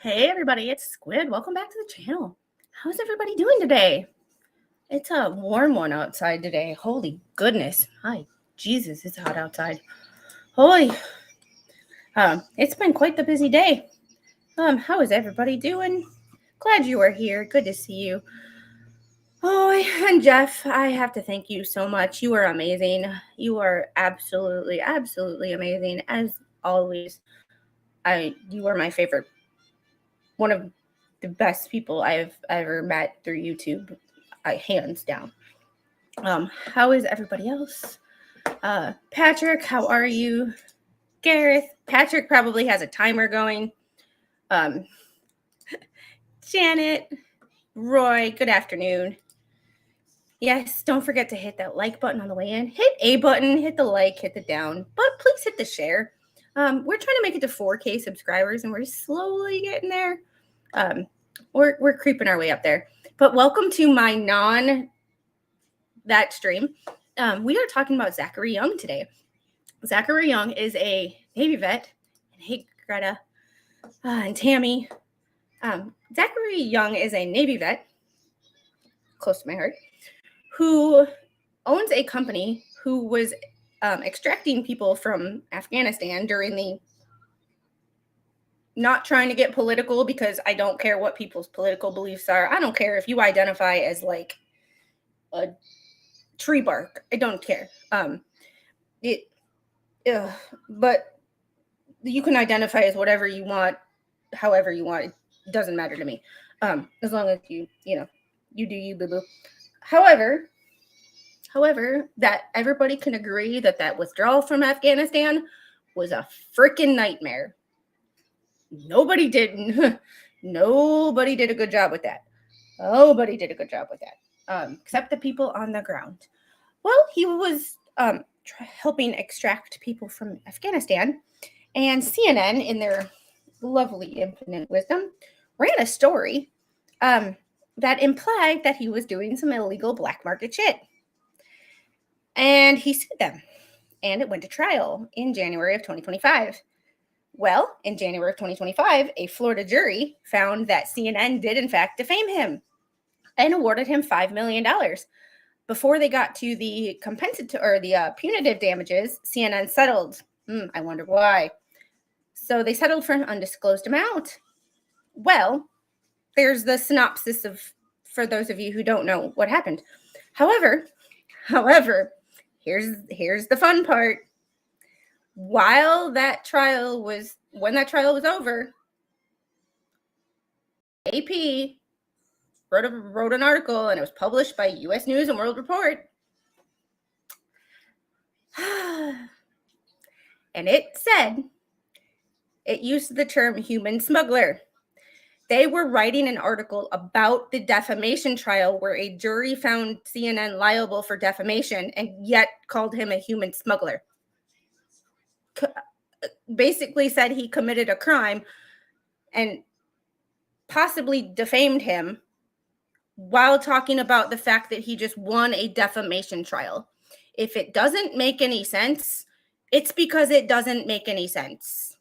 Hey everybody, it's Squid. Welcome back to the channel. How's everybody doing today? It's a warm one outside today. Holy goodness. Hi, Jesus, it's hot outside. Holy. It's been quite the busy day. How is everybody doing? Glad you are here. Good to see you. Oh, and Jeff, I have to thank you so much. You are amazing. You are absolutely amazing as always. You are my favorite. One of the best people I've ever met through YouTube, hands down. How is everybody else? Patrick, how are you? Gareth, Patrick probably has a timer going. Janet, Roy, good afternoon. Yes, don't forget to hit that like button on the way in. Hit A button, hit the like, hit the down, but please hit the share. We're trying to make it to 4K subscribers, and we're slowly getting there. We're creeping our way up there. But welcome to my that stream. We are talking about Zachary Young today. Zachary Young is a Navy vet. And hey, Greta and Tammy. Zachary Young is a Navy vet, close to my heart, who owns a company who was extracting people from Afghanistan during the, not trying to get political because I don't care what people's political beliefs are. I don't care if you identify as like a tree bark. I don't care. But you can identify as whatever you want, however you want. It doesn't matter to me. As long as you do you, boo-boo. However, that everybody can agree that withdrawal from Afghanistan was a freaking nightmare. Nobody did a good job with that. Nobody did a good job with that, except the people on the ground. Well, he was helping extract people from Afghanistan, and CNN, in their lovely infinite wisdom, ran a story that implied that he was doing some illegal black market shit. And he sued them, and it went to trial in January of 2025. Well, in January of 2025, a Florida jury found that CNN did in fact defame him and awarded him $5 million. Before they got to the punitive damages, CNN settled. I wonder why. So they settled for an undisclosed amount. Well, there's the synopsis for those of you who don't know what happened. However, here's the fun part. When that trial was over, AP wrote an article, and it was published by U.S. News and World Report. And it used the term human smuggler. They were writing an article about the defamation trial where a jury found CNN liable for defamation and yet called him a human smuggler. Basically said he committed a crime and possibly defamed him while talking about the fact that he just won a defamation trial. If it doesn't make any sense, it's because it doesn't make any sense.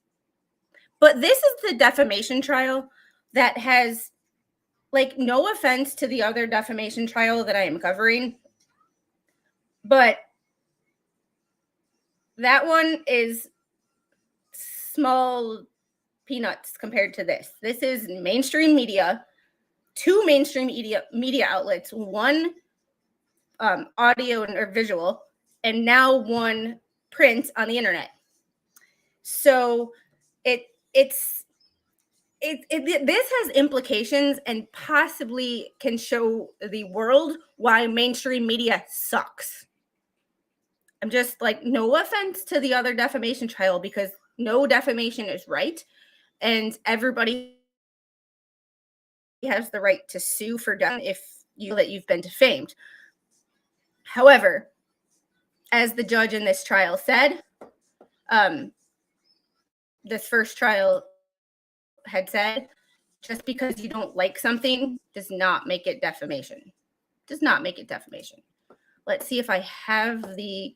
But this is the defamation trial that has, like, no offense to the other defamation trial that I am covering, but that one is small peanuts compared to this. This is mainstream media, two mainstream media outlets, one audio or visual, and now one print on the internet. So this has implications and possibly can show the world why mainstream media sucks. I'm just like, no offense to the other defamation trial, because no defamation is right, and everybody has the right to sue for if you know that you've been defamed. However, as the judge in this trial said, this first trial had said, just because you don't like something does not make it defamation. Does not make it defamation. Let's see if I have the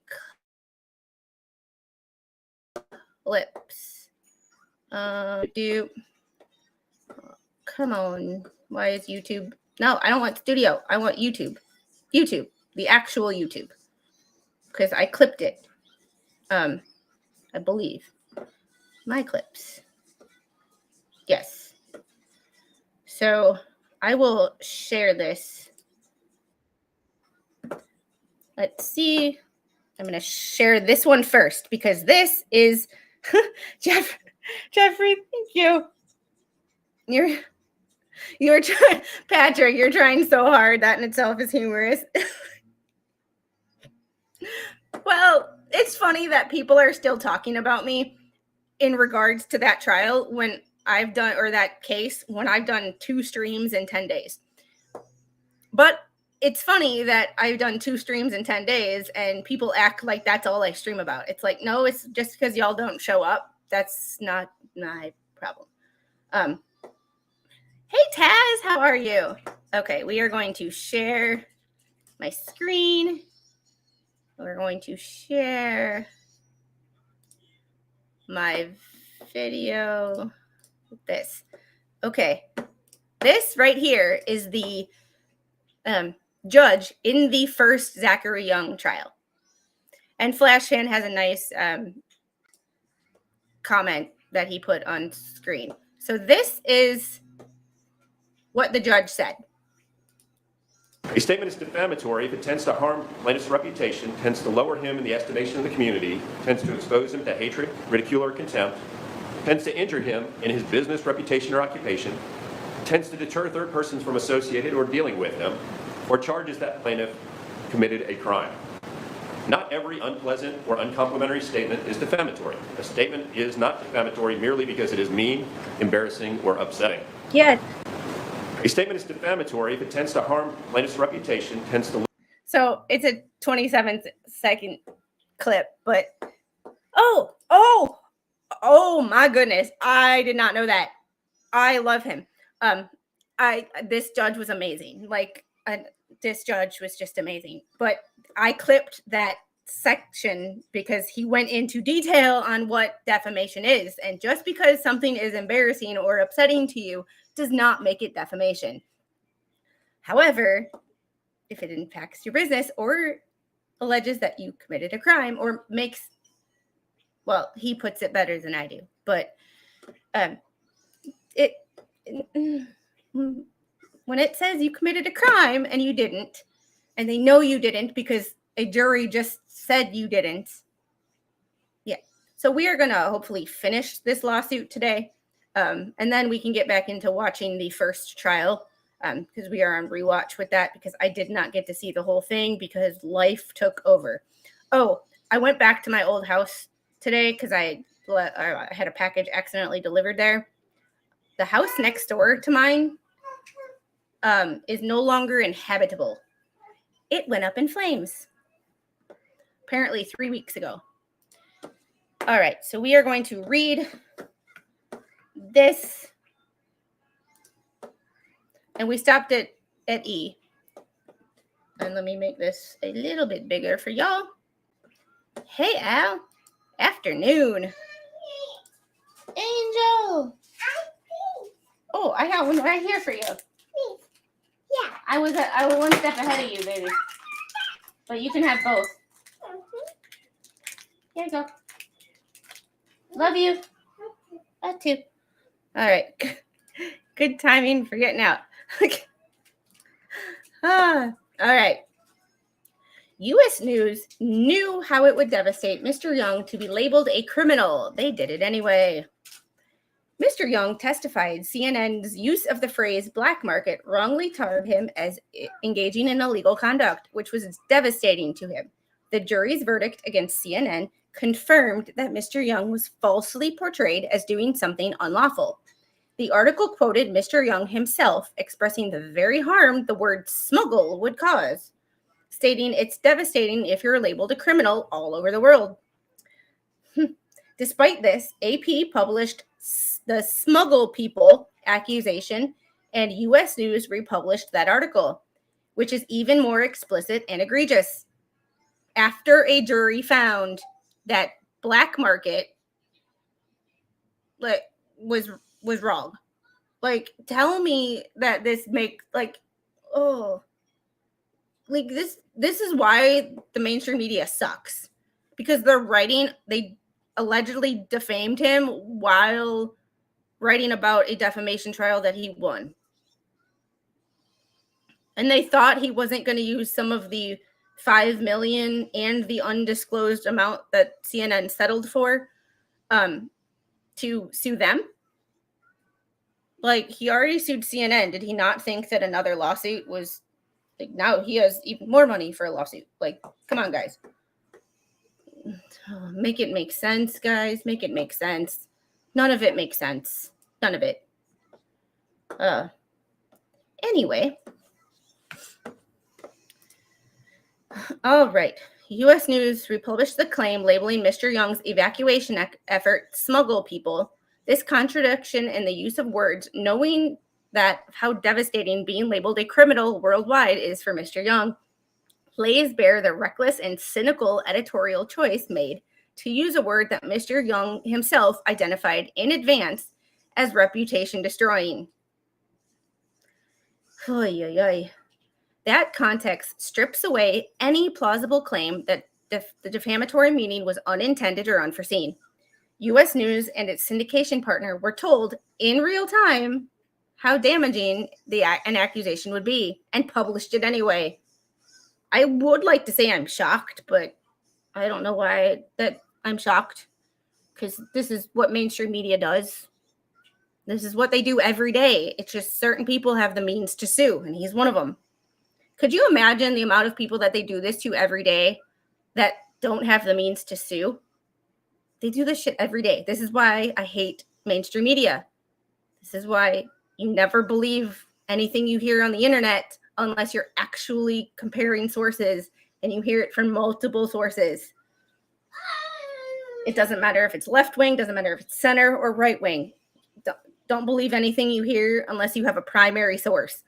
clips. Come on. Why is YouTube? No, I don't want studio. I want YouTube. YouTube. The actual YouTube. Because I clipped it. I believe. My clips. Yes. So I will share this. Let's see. I'm going to share this one first because this is Jeffrey, thank you. You're trying, Patrick, you're trying so hard. That in itself is humorous. Well, it's funny that people are still talking about me in regards to that trial when I've done, or that case, when I've done 2 streams in 10 days. But it's funny that I've done 2 streams in 10 days and people act like that's all I stream about. It's like, no, it's just because y'all don't show up. That's not my problem. Hey, Taz, how are you? Okay, we are going to share my screen. We're going to share my video with this. Okay, this right here is the judge in the first Zachary Young trial. And Flashhan has a nice comment that he put on screen. So this is what the judge said. A statement is defamatory if it tends to harm plaintiff's reputation, tends to lower him in the estimation of the community, tends to expose him to hatred, ridicule, or contempt, tends to injure him in his business, reputation, or occupation, tends to deter third persons from associating or dealing with him, or charges that plaintiff committed a crime. Not every unpleasant or uncomplimentary statement is defamatory. A statement is not defamatory merely because it is mean, embarrassing, or upsetting. Yeah. A statement is defamatory if it tends to harm plaintiff's reputation, tends to... So it's a 27-second clip, but oh my goodness, I did not know that. I love him. This judge was amazing. This judge was just amazing. But I clipped that section because he went into detail on what defamation is, and just because something is embarrassing or upsetting to you does not make it defamation. However, if it impacts your business or alleges that you committed a crime or makes, well, he puts it better than I do, but when it says you committed a crime and you didn't, and they know you didn't because a jury just said you didn't. Yeah. So we are going to hopefully finish this lawsuit today. And then we can get back into watching the first trial because we are on rewatch with that because I did not get to see the whole thing because life took over. Oh, I went back to my old house today because I had a package accidentally delivered there. The house next door to mine is no longer inhabitable. It went up in flames. Apparently 3 weeks ago. All right, so we are going to read this. And we stopped it at E. And let me make this a little bit bigger for y'all. Hey, Al. Afternoon. Angel. Oh, I got one right here for you. Yeah. I was 1 step ahead of you, baby. But you can have both. Here you go. Love you. That too. All right. Good timing for getting out. All right. U.S. News knew how it would devastate Mr. Young to be labeled a criminal. They did it anyway. Mr. Young testified CNN's use of the phrase black market wrongly tarred him as engaging in illegal conduct, which was devastating to him. The jury's verdict against CNN confirmed that Mr. Young was falsely portrayed as doing something unlawful. The article quoted Mr. Young himself expressing the very harm the word smuggle would cause, stating it's devastating if you're labeled a criminal all over the world. Despite this, AP published the smuggle people accusation, and U.S. News republished that article, which is even more explicit and egregious. After a jury found that black market was wrong. Like, tell me that this makes, like, oh, like this is why the mainstream media sucks, because they allegedly defamed him while writing about a defamation trial that he won. And they thought he wasn't going to use some of the 5 million and the undisclosed amount that CNN settled for to sue them. Like, he already sued CNN. Did he not think that another lawsuit was, like, now he has even more money for a lawsuit? Like, come on, guys. Make it make sense, guys. Make it make sense. None of it makes sense. None of it. Anyway. All right. U.S. News republished the claim labeling Mr. Young's evacuation effort smuggle people. This contradiction in the use of words, knowing that how devastating being labeled a criminal worldwide is for Mr. Young, lays bare the reckless and cynical editorial choice made to use a word that Mr. Young himself identified in advance as reputation destroying. Oy, oy, oy. That context strips away any plausible claim that the defamatory meaning was unintended or unforeseen. U.S. News and its syndication partner were told in real time how damaging an accusation would be, and published it anyway. I would like to say I'm shocked, but I don't know why that I'm shocked, because this is what mainstream media does. This is what they do every day. It's just certain people have the means to sue, and he's one of them. Could you imagine the amount of people that they do this to every day that don't have the means to sue? They do this shit every day. This is why I hate mainstream media. This is why you never believe anything you hear on the internet unless you're actually comparing sources and you hear it from multiple sources. It doesn't matter if it's left wing, doesn't matter if it's center or right wing. Don't believe anything you hear unless you have a primary source.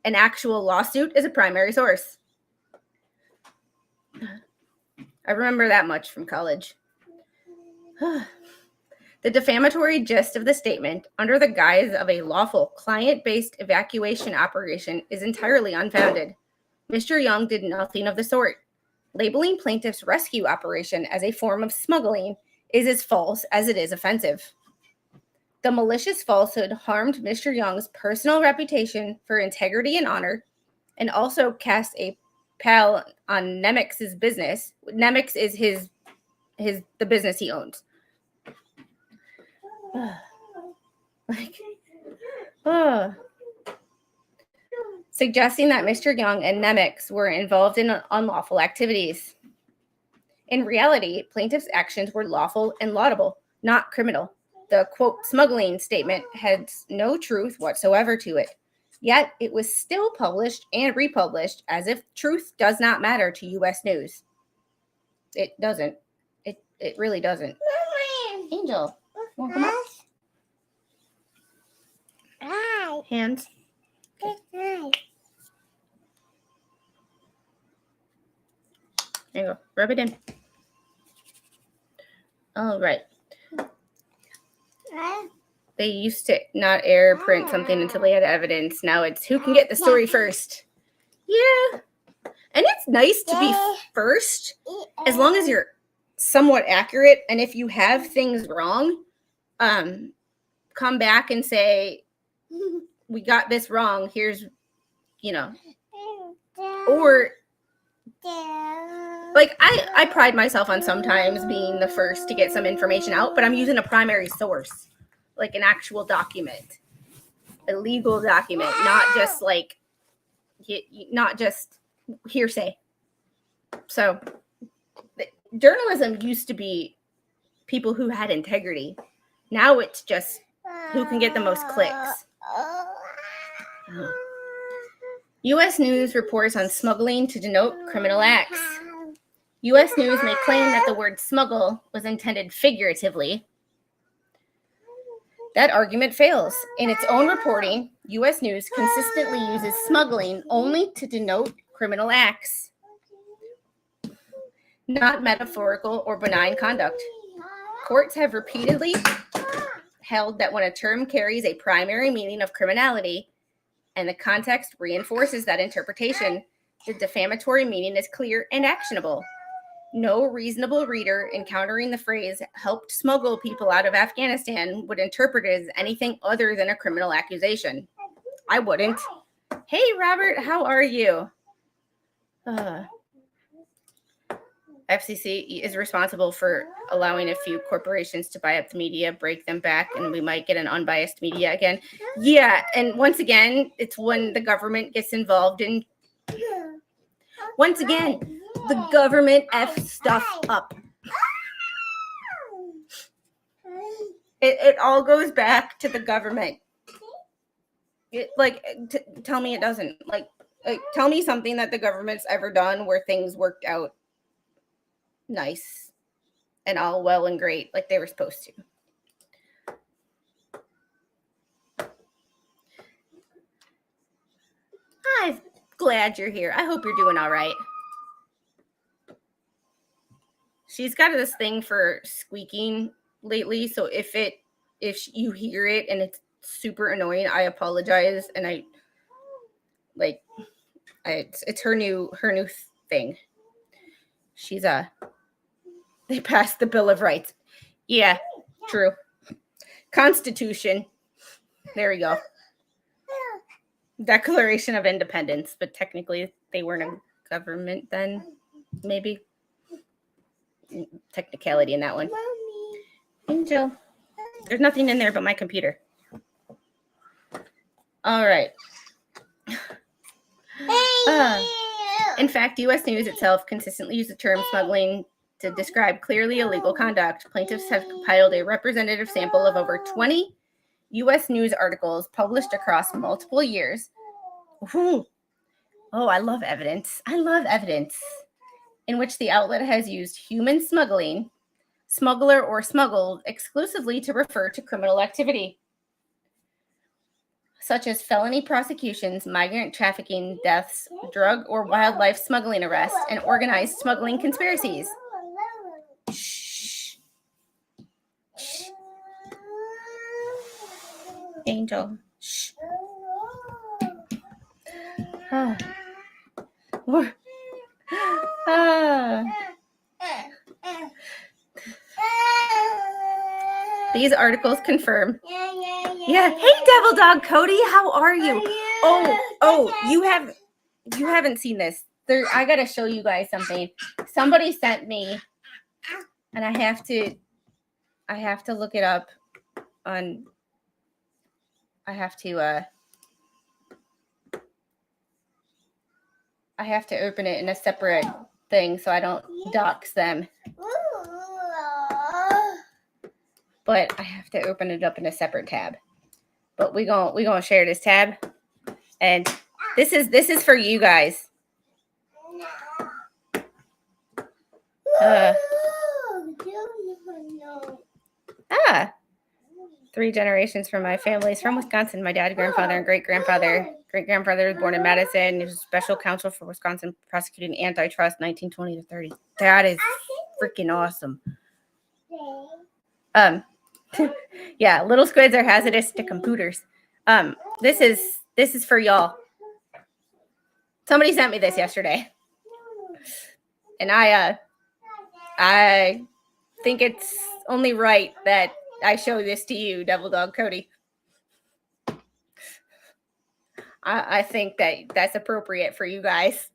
An actual lawsuit is a primary source. I remember that much from college. The defamatory gist of the statement, under the guise of a lawful client-based evacuation operation, is entirely unfounded. Mr. Young did nothing of the sort. Labeling plaintiff's rescue operation as a form of smuggling is as false as it is offensive. The malicious falsehood harmed Mr. Young's personal reputation for integrity and honor, and also cast a pall on Nemex's business. Nemex is the business he owns. Suggesting that Mr. Young and Nemex were involved in unlawful activities. In reality, plaintiff's actions were lawful and laudable, not criminal. The, quote, smuggling statement had no truth whatsoever to it. Yet it was still published and republished as if truth does not matter to U.S. News. It doesn't. It really doesn't. Angel, want to come up? Hands. Okay. There you go. Rub it in. All right. They used to not air print something until they had evidence. Now it's who can get the story first. Yeah. And it's nice to be first as long as you're somewhat accurate. And if you have things wrong, come back and say, we got this wrong. Here's, or like I pride myself on sometimes being the first to get some information out, but I'm using a primary source, like an actual document, a legal document, not just hearsay. So journalism used to be people who had integrity. Now it's just who can get the most clicks. U.S. News reports on smuggling to denote criminal acts. U.S. News may claim that the word smuggle was intended figuratively. That argument fails. In its own reporting, U.S. News consistently uses smuggling only to denote criminal acts, not metaphorical or benign conduct. Courts have repeatedly held that when a term carries a primary meaning of criminality and the context reinforces that interpretation, the defamatory meaning is clear and actionable. No reasonable reader encountering the phrase helped smuggle people out of Afghanistan would interpret it as anything other than a criminal accusation. I wouldn't. Hey, Robert, how are you? FCC is responsible for allowing a few corporations to buy up the media, break them back, and we might get an unbiased media again. Yeah, and once again, it's when the government gets involved in... Once again, the government F stuff up. It all goes back to the government. Tell me it doesn't. Like, tell me something that the government's ever done where things worked out nice and all well and great like they were supposed to. I'm glad you're here. I hope you're doing all right. She's got this thing for squeaking lately, so if you hear it and it's super annoying, I apologize. And it's her new thing. She's they passed the Bill of Rights. Yeah, true. Constitution. There we go. Declaration of Independence, but technically they weren't a government then, maybe. Technicality in that one. Angel. There's nothing in there but my computer. All right. In fact, U.S. News itself consistently used the term smuggling to describe clearly illegal conduct. Plaintiffs have compiled a representative sample of over 20 U.S. News articles published across multiple years. Ooh. Oh, I love evidence. In which the outlet has used human smuggling, smuggler, or smuggled exclusively to refer to criminal activity, such as felony prosecutions, migrant trafficking, deaths, drug or wildlife smuggling arrests, and organized smuggling conspiracies. Shh. Shh. Angel. Shh. These articles confirm. Yeah. Hey, Devil Dog Cody, how are you? Oh, you haven't seen this. I gotta show you guys something. Somebody sent me, and I have to look it up on. I have to open it in a separate thing so I don't dox them. But I have to open it up in a separate tab. But we gonna share this tab, and this is for you guys. 3 generations from my family is from Wisconsin. My dad, grandfather, and great-grandfather. Great-grandfather was born in Madison. He was special counsel for Wisconsin prosecuting antitrust 1920 to 30. That is freaking awesome. Yeah, little squids are hazardous to computers. This is for y'all. Somebody sent me this yesterday. And I think it's only right that I show this to you, Devil Dog Cody. I think that's appropriate for you guys.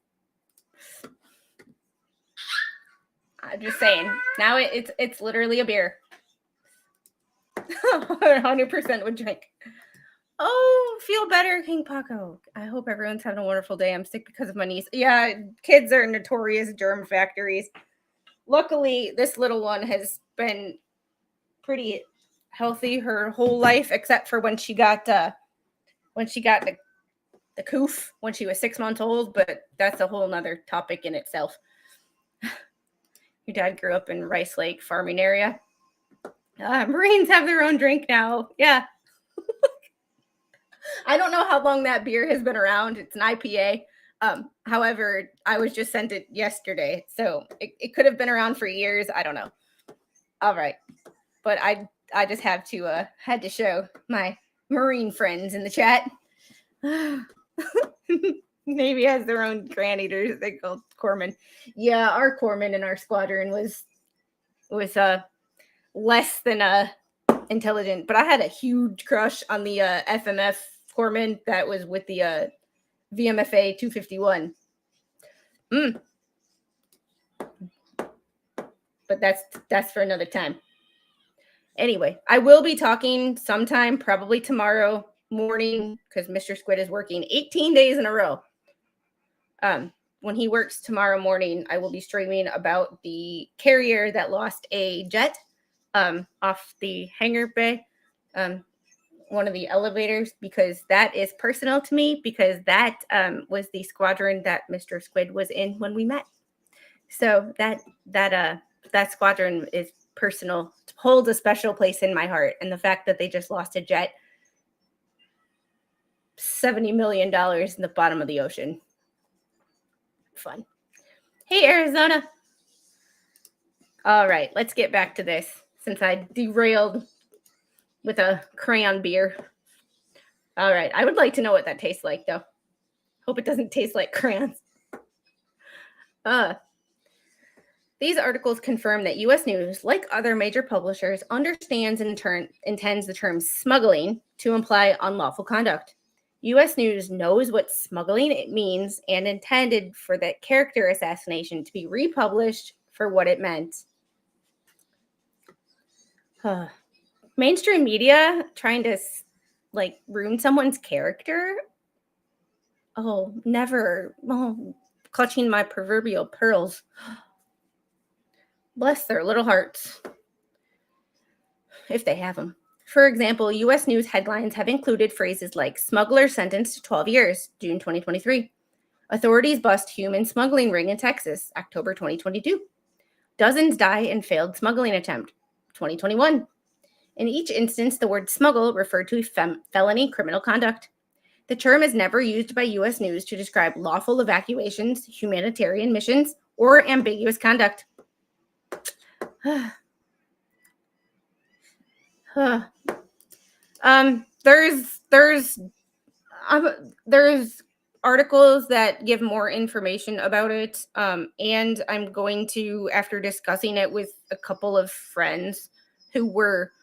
I'm just saying. Now it's literally a beer. 100% would drink. Oh, feel better, King Paco. I hope everyone's having a wonderful day. I'm sick because of my niece. Yeah, kids are notorious germ factories. Luckily, this little one has been pretty healthy her whole life, except for when she got the coof when she was 6 months old, but that's a whole nother topic in itself. Your dad grew up in Rice Lake farming area. Marines have their own drink now. Yeah. I don't know how long that beer has been around. It's an IPA. However, I was just sent it yesterday, so it could have been around for years. I don't know. All right. But just have to had to show my Marine friends in the chat. Navy has their own grand eaters. They call corpsmen. Yeah, our corpsman in our squadron was less than intelligent, but I had a huge crush on the FMF corpsman that was with the VMFA 251. But that's for another time. Anyway, I will be talking sometime, probably tomorrow morning, because Mr. Squid is working 18 days in a row. When he works tomorrow morning, I will be streaming about the carrier that lost a jet off the hangar bay, one of the elevators, because that is personal to me, because that was the squadron that Mr. Squid was in when we met. So that squadron is personal, holds a special place in my heart. And the fact that they just lost a jet, $70 million in the bottom of the ocean. Fun. Hey, Arizona. All right, let's get back to this, since I derailed with a crayon beer. All right, I would like to know what that tastes like, though. Hope it doesn't taste like crayons. These articles confirm that U.S. News, like other major publishers, understands and intends the term smuggling to imply unlawful conduct. U.S. News knows what smuggling it means and intended for that character assassination to be republished for what it meant. Mainstream media trying to ruin someone's character? Oh, never. Oh, clutching my proverbial pearls. Bless their little hearts, if they have them. For example, U.S. News headlines have included phrases like smuggler sentenced to 12 years, June 2023. Authorities bust human smuggling ring in Texas, October 2022. Dozens die in failed smuggling attempt, 2021. In each instance, the word smuggle referred to felony criminal conduct. The term is never used by U.S. News to describe lawful evacuations, humanitarian missions, or ambiguous conduct. There's articles that give more information about it, and I'm going to, after discussing it with a couple of friends who were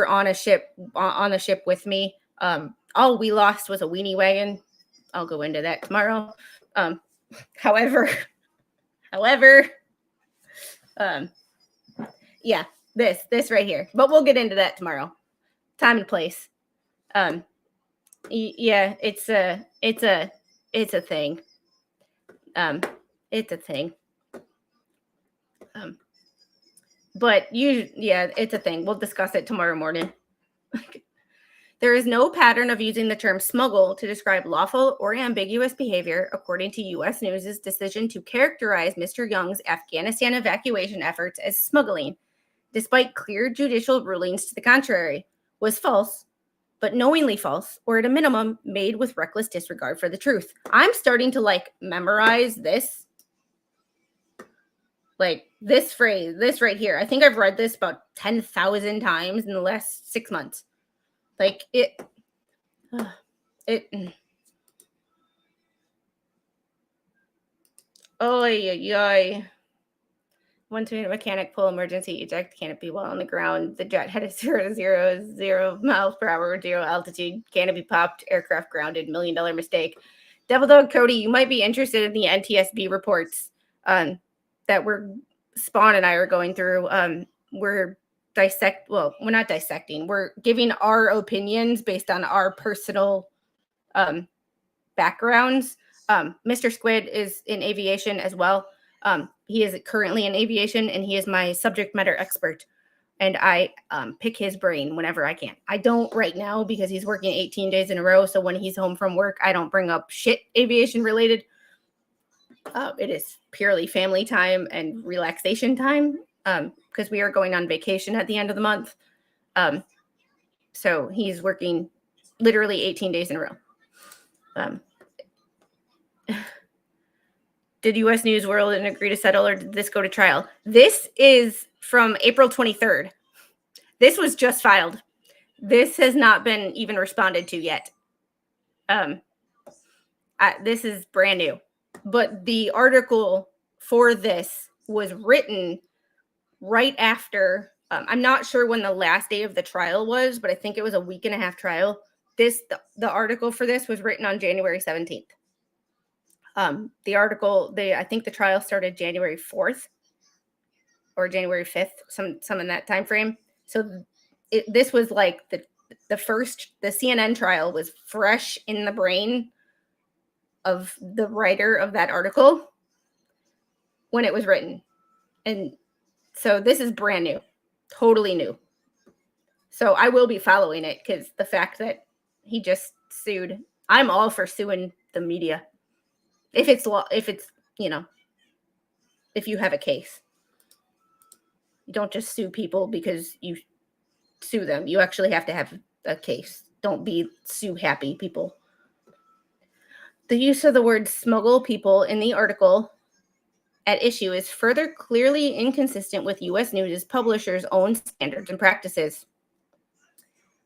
on a ship with me. All we lost was a weenie wagon. I'll go into that tomorrow. However, yeah, this right here. But we'll get into that tomorrow. Time and place. Yeah, it's a thing. It's a thing. But it's a thing. We'll discuss it tomorrow morning. There is no pattern of using the term smuggle to describe lawful or ambiguous behavior, according to U.S. News' decision to characterize Mr. Young's Afghanistan evacuation efforts as smuggling, despite clear judicial rulings to the contrary, was false, but knowingly false, or at a minimum, made with reckless disregard for the truth. I'm starting to memorize this. This phrase, this right here. I think I've read this about 10,000 times in the last 6 months. Once we had a mechanic pull emergency eject canopy while on the ground. The jet had a 0 to 0 miles per hour, 0 altitude. Canopy popped, aircraft grounded, $1 million mistake. Devil Dog Cody, you might be interested in the NTSB reports that Spawn and I are going through. We're not dissecting. We're giving our opinions based on our personal backgrounds. Mr. Squid is in aviation as well. He is currently in aviation, and he is my subject matter expert. And I pick his brain whenever I can. I don't right now because he's working 18 days in a row. So when he's home from work, I don't bring up shit aviation related. It is purely family time and relaxation time because we are going on vacation at the end of the month. So he's working literally 18 days in a row. Did U.S. News World agree to settle, or did this go to trial? This is from April 23rd. This was just filed. This has not been even responded to yet. This is brand new. But the article for this was written right after, I'm not sure when the last day of the trial was, but I think it was a week and a half trial. The article for this was written on January 17th. The article, I think the trial started January 4th or January 5th, some in that time frame. So this was like the CNN trial was fresh in the brain of the writer of that article when it was written. And so this is brand new, totally new. So I will be following it because the fact that he just sued, I'm all for suing the media. If it's, if you have a case. You don't just sue people because you sue them. You actually have to have a case. Don't be sue happy people. The use of the word smuggle people in the article at issue is further clearly inconsistent with U.S. News' publishers' own standards and practices.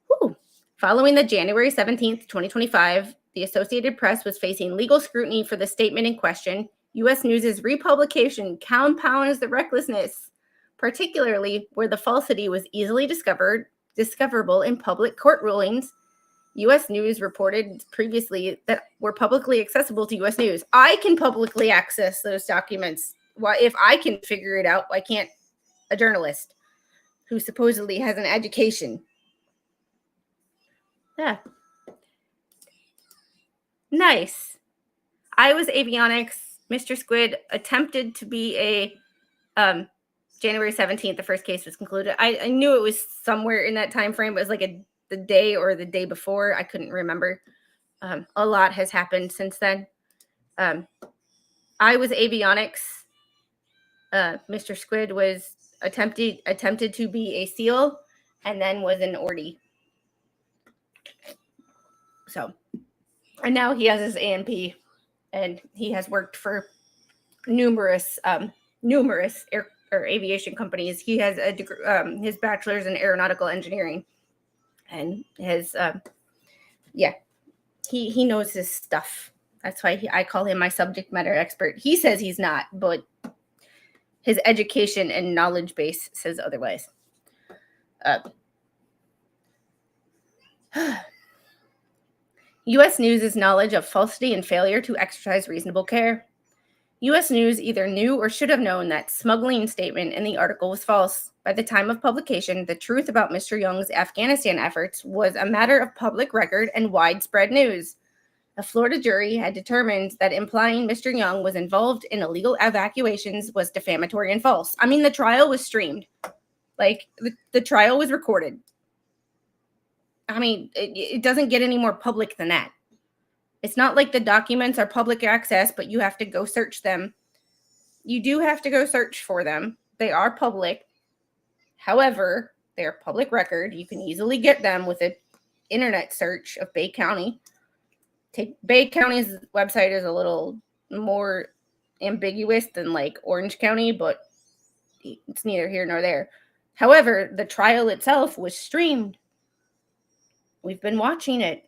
Whew. Following the January 17th, 2025, the Associated Press was facing legal scrutiny for the statement in question. U.S. News' republication compounds the recklessness, particularly where the falsity was easily discoverable in public court rulings. U.S. News reported previously that were publicly accessible to U.S. News. I can publicly access those documents. Why, if I can figure it out, why can't a journalist who supposedly has an education? Yeah. Nice. I was avionics. Mr. Squid attempted to be a January 17th, the first case was concluded. I knew it was somewhere in that time frame. It was like the day or the day before. I couldn't remember. A lot has happened since then. I was avionics. Mr. Squid was attempted to be a SEAL and then was an ordy. So, and now he has his A&P, and he has worked for numerous aviation companies. He has a degree, his bachelor's in aeronautical engineering, and his he knows his stuff. That's why I call him my subject matter expert. He says he's not, but his education and knowledge base says otherwise. U.S. News' knowledge of falsity and failure to exercise reasonable care. U.S. News either knew or should have known that smuggling statement in the article was false. By the time of publication, the truth about Mr. Young's Afghanistan efforts was a matter of public record and widespread news. A Florida jury had determined that implying Mr. Young was involved in illegal evacuations was defamatory and false. I mean, the trial was streamed. Like, the trial was recorded. I mean, it doesn't get any more public than that. It's not like the documents are public access, but you have to go search them. You do have to go search for them. They are public. However, they're public record. You can easily get them with an internet search of Bay County. Bay County's website is a little more ambiguous than like Orange County, but it's neither here nor there. However, the trial itself was streamed. We've been watching it.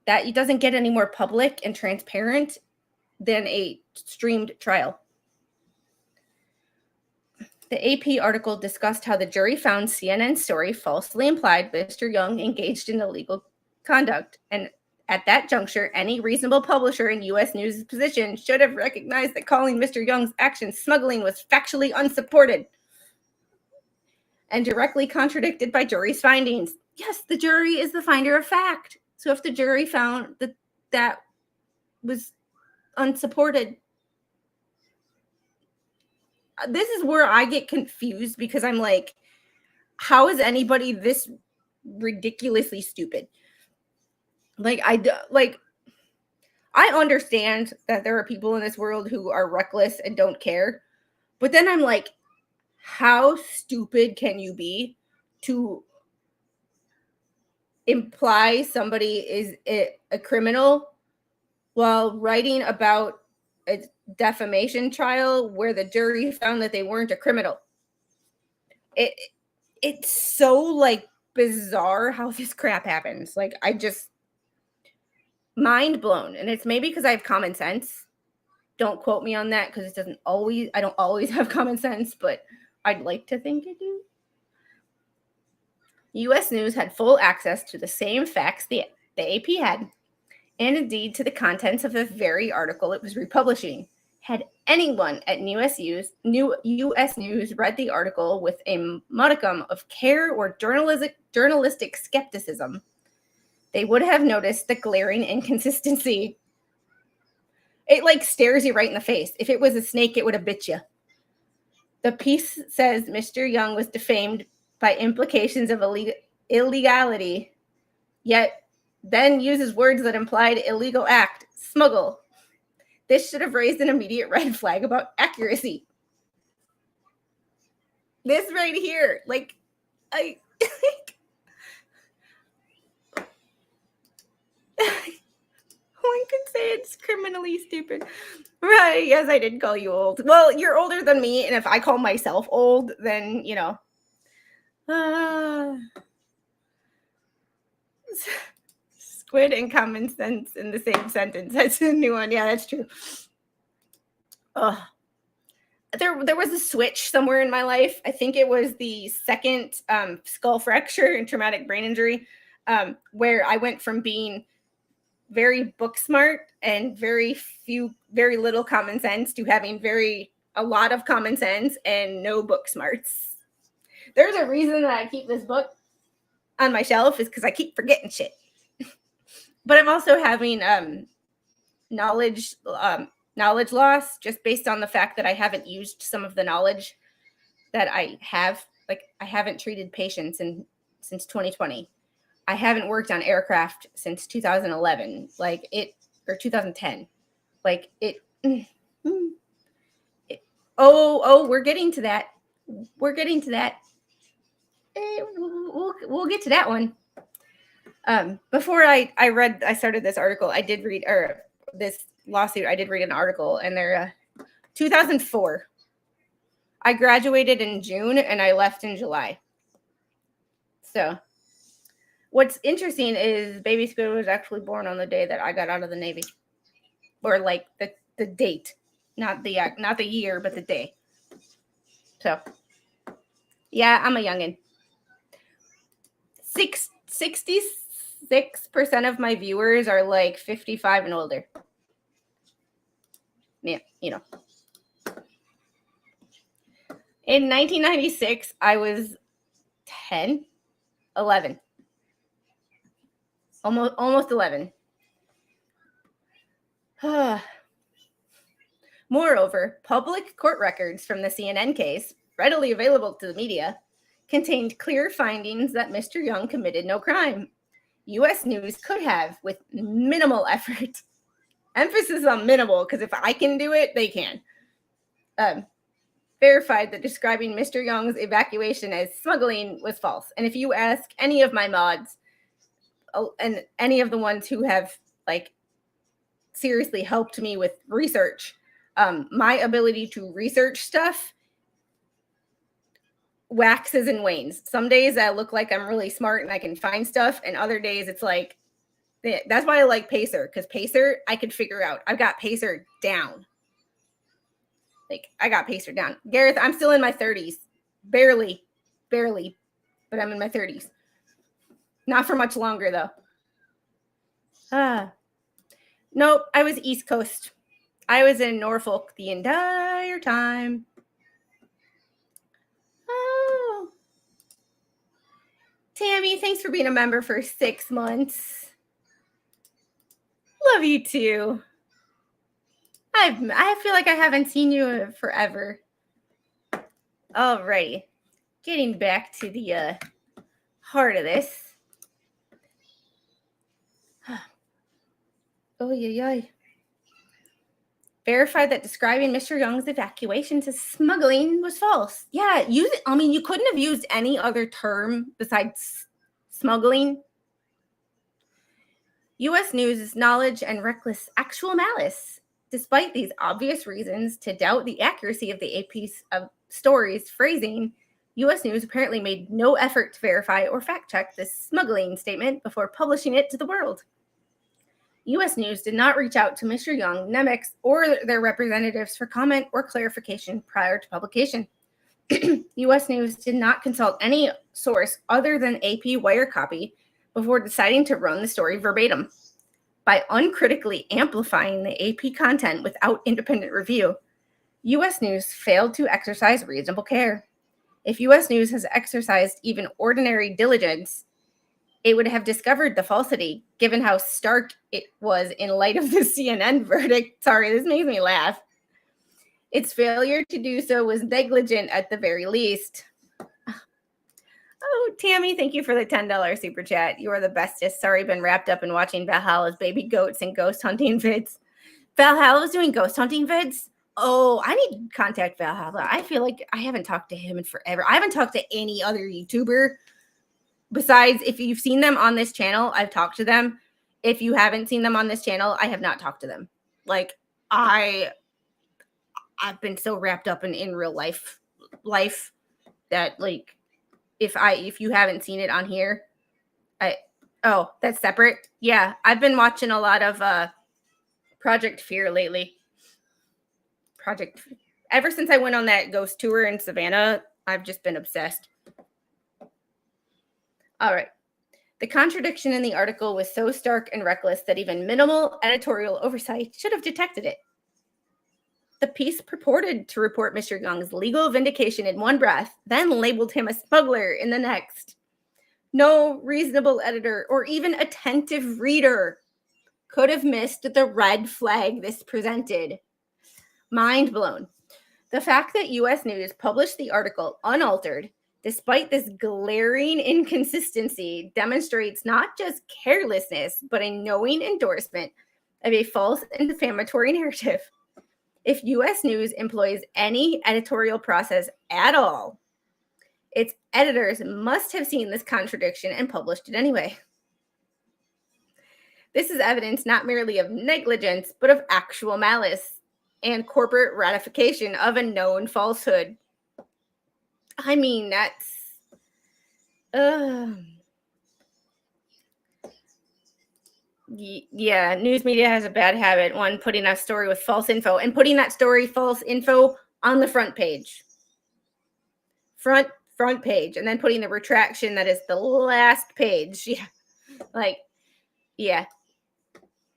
It doesn't get any more public and transparent than a streamed trial. The AP article discussed how the jury found CNN's story falsely implied Mr. Young engaged in illegal conduct. And at that juncture, any reasonable publisher in U.S. News' position should have recognized that calling Mr. Young's actions smuggling was factually unsupported and directly contradicted by jury's findings. Yes, the jury is the finder of fact. So if the jury found that that was unsupported, this is where I get confused, because I'm like, how is anybody this ridiculously stupid? I understand that there are people in this world who are reckless and don't care, but then I'm like, how stupid can you be to imply somebody is a criminal while writing about a defamation trial where the jury found that they weren't a criminal? It's so like bizarre how this crap happens. Like, I just mind blown. And it's maybe because I have common sense. Don't quote me on that, because I don't always have common sense, but I'd like to think I do. US News had full access to the same facts the AP had, and indeed to the contents of the very article it was republishing. Had anyone at US News read the article with a modicum of care or journalistic skepticism, they would have noticed the glaring inconsistency. It like stares you right in the face. If it was a snake, it would have bit you. The piece says Mr. Young was defamed by implications of illegality, yet then uses words that implied illegal act, smuggle. This should have raised an immediate red flag about accuracy. This right here, like, one could say it's criminally stupid. Right, yes, I did call you old. Well, you're older than me, and if I call myself old, then, you know. Squid and common sense in the same sentence. That's a new one. Yeah, that's true. There was a switch somewhere in my life. I think it was the second skull fracture and traumatic brain injury, where I went from being very book smart and very little common sense to having a lot of common sense and no book smarts. There's a reason that I keep this book on my shelf, is because I keep forgetting shit. But I'm also having knowledge loss, just based on the fact that I haven't used some of the knowledge that I have. Like, I haven't treated patients since 2020. I haven't worked on aircraft since 2011, or 2010. We're getting to that. We'll get to that one. Before I started this article, this lawsuit, I did read an article, and they're 2004. I graduated in June and I left in July. So what's interesting is baby Squid was actually born on the day that I got out of the Navy, or like the date, not the year, but the day. So yeah, I'm a youngin'. 66% of my viewers are like 55 and older. Yeah, you know. In 1996, I was 11. Almost 11. Moreover, public court records from the CNN case, readily available to the media, contained clear findings that Mr. Young committed no crime. U.S. News could have, with minimal effort, emphasis on minimal, because if I can do it, they can, verified that describing Mr. Young's evacuation as smuggling was false. And if you ask any of my mods, and any of the ones who have like seriously helped me with research, my ability to research stuff waxes and wanes. Some days I look like I'm really smart and I can find stuff, and other days it's like, that's why I like Pacer, because Pacer I could figure out. I've got Pacer down. Like, I got Pacer down. Gareth, I'm still in my 30s. Barely, but I'm in my 30s. Not for much longer, though. Nope, I was East Coast. I was in Norfolk the entire time. Oh. Tammy, thanks for being a member for 6 months. Love you too. I feel like I haven't seen you forever. Alrighty. Getting back to the heart of this. Oh, yeah. Verified that describing Mr. Young's evacuation as smuggling was false. Yeah, you couldn't have used any other term besides smuggling. U.S. News' knowledge and reckless actual malice. Despite these obvious reasons to doubt the accuracy of the AP's story's phrasing, U.S. News apparently made no effort to verify or fact-check this smuggling statement before publishing it to the world. U.S. News did not reach out to Mr. Young, Nemex, or their representatives for comment or clarification prior to publication. U.S. News did not consult any source other than AP wire copy before deciding to run the story verbatim. By uncritically amplifying the AP content without independent review, U.S. News failed to exercise reasonable care. If U.S. News has exercised even ordinary diligence, it would have discovered the falsity, given how stark it was in light of the CNN verdict. Sorry, this makes me laugh. Its failure to do so was negligent at the very least. Oh, Tammy, thank you for the $10 super chat. You are the bestest. Sorry, been wrapped up in watching Valhalla's baby goats and ghost hunting vids. Valhalla's doing ghost hunting vids? Oh, I need to contact Valhalla. I feel like I haven't talked to him in forever. I haven't talked to any other YouTuber. Besides, if you've seen them on this channel, I've talked to them. If you haven't seen them on this channel, I have not talked to them. Like, I've been so wrapped up in real life that, like, if you haven't seen it on here, that's separate. Yeah, I've been watching a lot of Project Fear lately. Ever since I went on that ghost tour in Savannah, I've just been obsessed. All right. The contradiction in the article was so stark and reckless that even minimal editorial oversight should have detected it. The piece purported to report Mr. Young's legal vindication in one breath, then labeled him a smuggler in the next. No reasonable editor or even attentive reader could have missed the red flag this presented. Mind blown. The fact that U.S. News published the article unaltered, despite this glaring inconsistency, demonstrates not just carelessness, but a knowing endorsement of a false and defamatory narrative. If U.S. News employs any editorial process at all, its editors must have seen this contradiction and published it anyway. This is evidence not merely of negligence, but of actual malice and corporate ratification of a known falsehood. I mean, that's... Yeah, news media has a bad habit. One, putting a story with false info and putting that story false info on the front page. Front page. And then putting the retraction that is the last page. Yeah.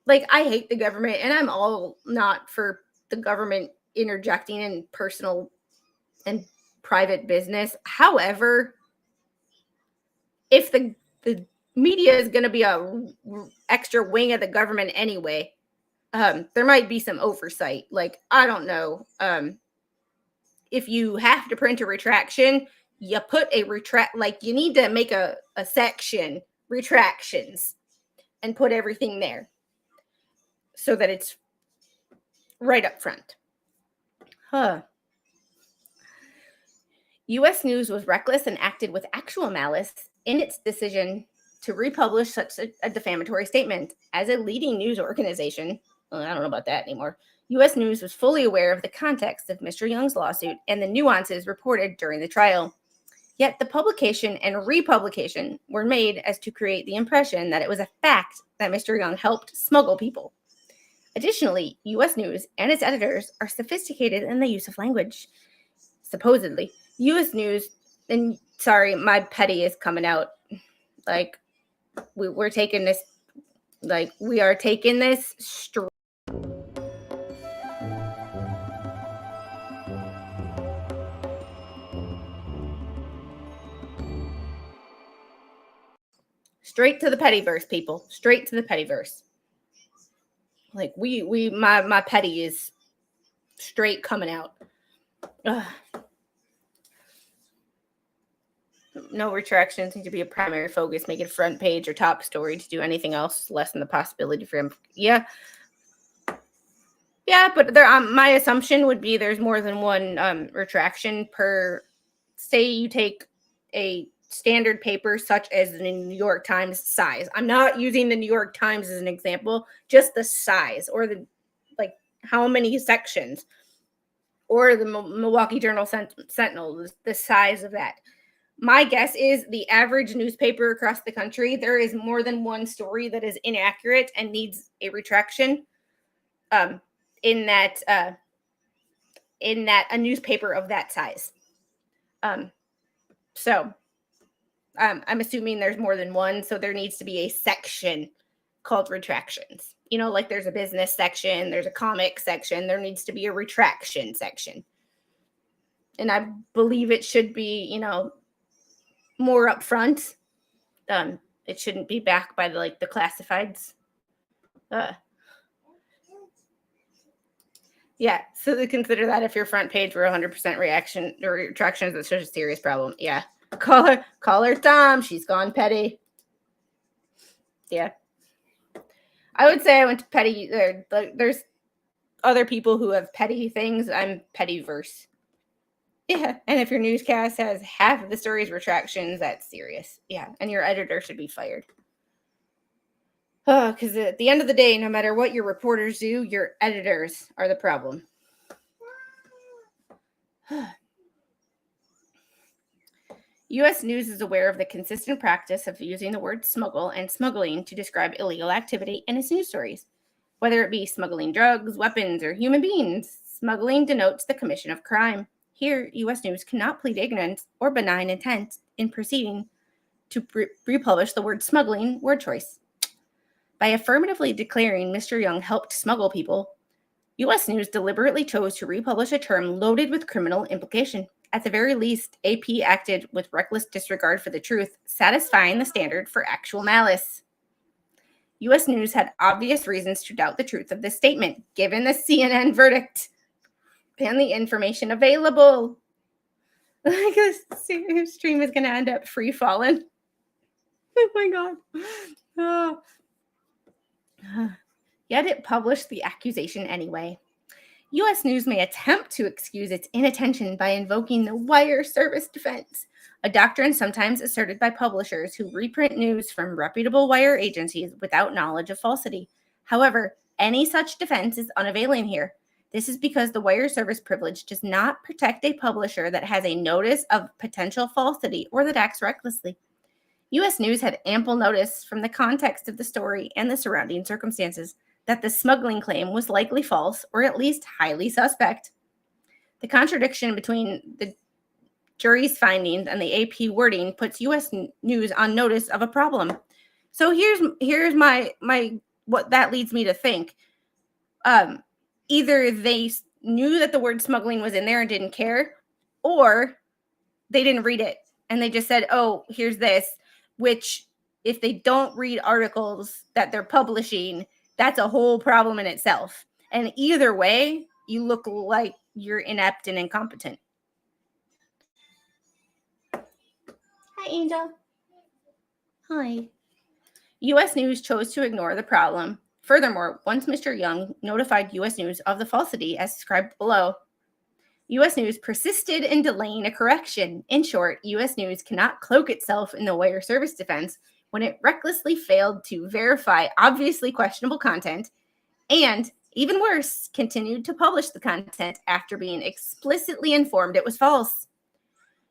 Like, I hate the government, and I'm all not for the government interjecting in personal and private business. However, if the media is going to be a extra wing of the government anyway, there might be some oversight. Like, I don't know. If you have to print a retraction, you put a you need to make a section, retractions, and put everything there so that it's right up front. U.S. News was reckless and acted with actual malice in its decision to republish such a defamatory statement. As a leading news organization, I don't know about that anymore, U.S. News was fully aware of the context of Mr. Young's lawsuit and the nuances reported during the trial. Yet the publication and republication were made as to create the impression that it was a fact that Mr. Young helped smuggle people. Additionally, U.S. News and its editors are sophisticated in the use of language. Supposedly, U.S. News, and sorry, my petty is coming out. Like, we're taking this, like, we are taking this straight to the pettyverse, people. Straight to the pettyverse. Like, my petty is straight coming out. Ugh. No retractions need to be a primary focus. Make it front page or top story. To do anything else, lessen the possibility for him. Yeah, but there. My assumption would be there's more than one retraction per. Say you take a standard paper such as the New York Times size. I'm not using the New York Times as an example. Just the size or the how many sections. or the Milwaukee Journal Sentinel, the size of that. My guess is the average newspaper across the country, there is more than one story that is inaccurate and needs a retraction. In that a newspaper of that size. So I'm assuming there's more than one, so there needs to be a section called retractions. You know, like there's a business section, there's a comic section, there needs to be a retraction section. And I believe it should be, you know, more upfront. It shouldn't be back by the classifieds. Yeah, so they consider that if your front page were 100% reaction or retractions, that's such a serious problem. Yeah, call her Tom. She's gone petty. Yeah, I would say I went to petty. There's other people who have petty things. I'm petty-verse. Yeah, and if your newscast has half of the story's retractions, that's serious. Yeah, and your editor should be fired. Because at the end of the day, no matter what your reporters do, your editors are the problem. U.S. News is aware of the consistent practice of using the word smuggle and smuggling to describe illegal activity in its news stories. Whether it be smuggling drugs, weapons, or human beings, smuggling denotes the commission of crime. Here, U.S. News cannot plead ignorance or benign intent in proceeding to republish the word smuggling word choice. By affirmatively declaring Mr. Young helped smuggle people, U.S. News deliberately chose to republish a term loaded with criminal implication. At the very least, AP acted with reckless disregard for the truth, satisfying the standard for actual malice. U.S. News had obvious reasons to doubt the truth of this statement, given the CNN verdict and the information available. Like this stream is going to end up free-falling. Oh my God. Oh. Yet it published the accusation anyway. U.S. News may attempt to excuse its inattention by invoking the wire service defense, a doctrine sometimes asserted by publishers who reprint news from reputable wire agencies without knowledge of falsity. However, any such defense is unavailing here. This is because the wire service privilege does not protect a publisher that has a notice of potential falsity or that acts recklessly. U.S. News had ample notice from the context of the story and the surrounding circumstances that the smuggling claim was likely false or at least highly suspect. The contradiction between the jury's findings and the AP wording puts U.S. News on notice of a problem. So here's my what that leads me to think. Either they knew that the word smuggling was in there and didn't care, or they didn't read it and they just said, "Oh, here's this." Which, if they don't read articles that they're publishing, that's a whole problem in itself. And either way, you look like you're inept and incompetent. Hi, Angel. Hi. U.S. News chose to ignore the problem. Furthermore, once Mr. Young notified U.S. News of the falsity as described below, U.S. News persisted in delaying a correction. In short, U.S. News cannot cloak itself in the wire service defense when it recklessly failed to verify obviously questionable content and, even worse, continued to publish the content after being explicitly informed it was false.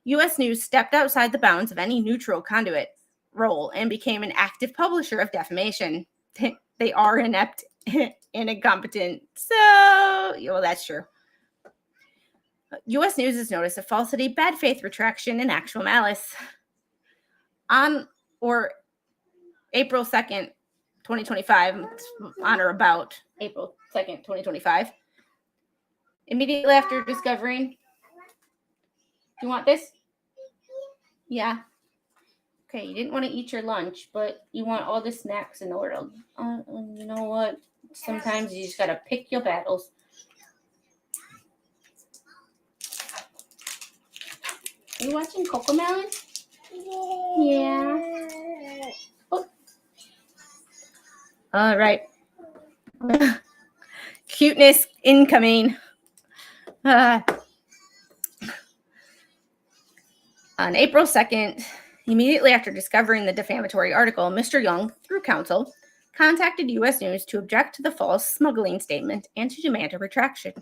U.S. News stepped outside the bounds of any neutral conduit role and became an active publisher of defamation. They are inept and incompetent. So, well, that's true. U.S. News' notice of falsity, bad faith retraction, and actual malice. On or April 2nd, 2025, on or about April 2nd, 2025, immediately after discovering, you want this? Yeah. Okay, you didn't want to eat your lunch, but you want all the snacks in the world. You know what? Sometimes you just got to pick your battles. Are you watching Cocomelon? Yeah. Oh. All right. Cuteness incoming. On April 2nd, immediately after discovering the defamatory article, Mr. Young, through counsel, contacted U.S. News to object to the false smuggling statement and to demand a retraction.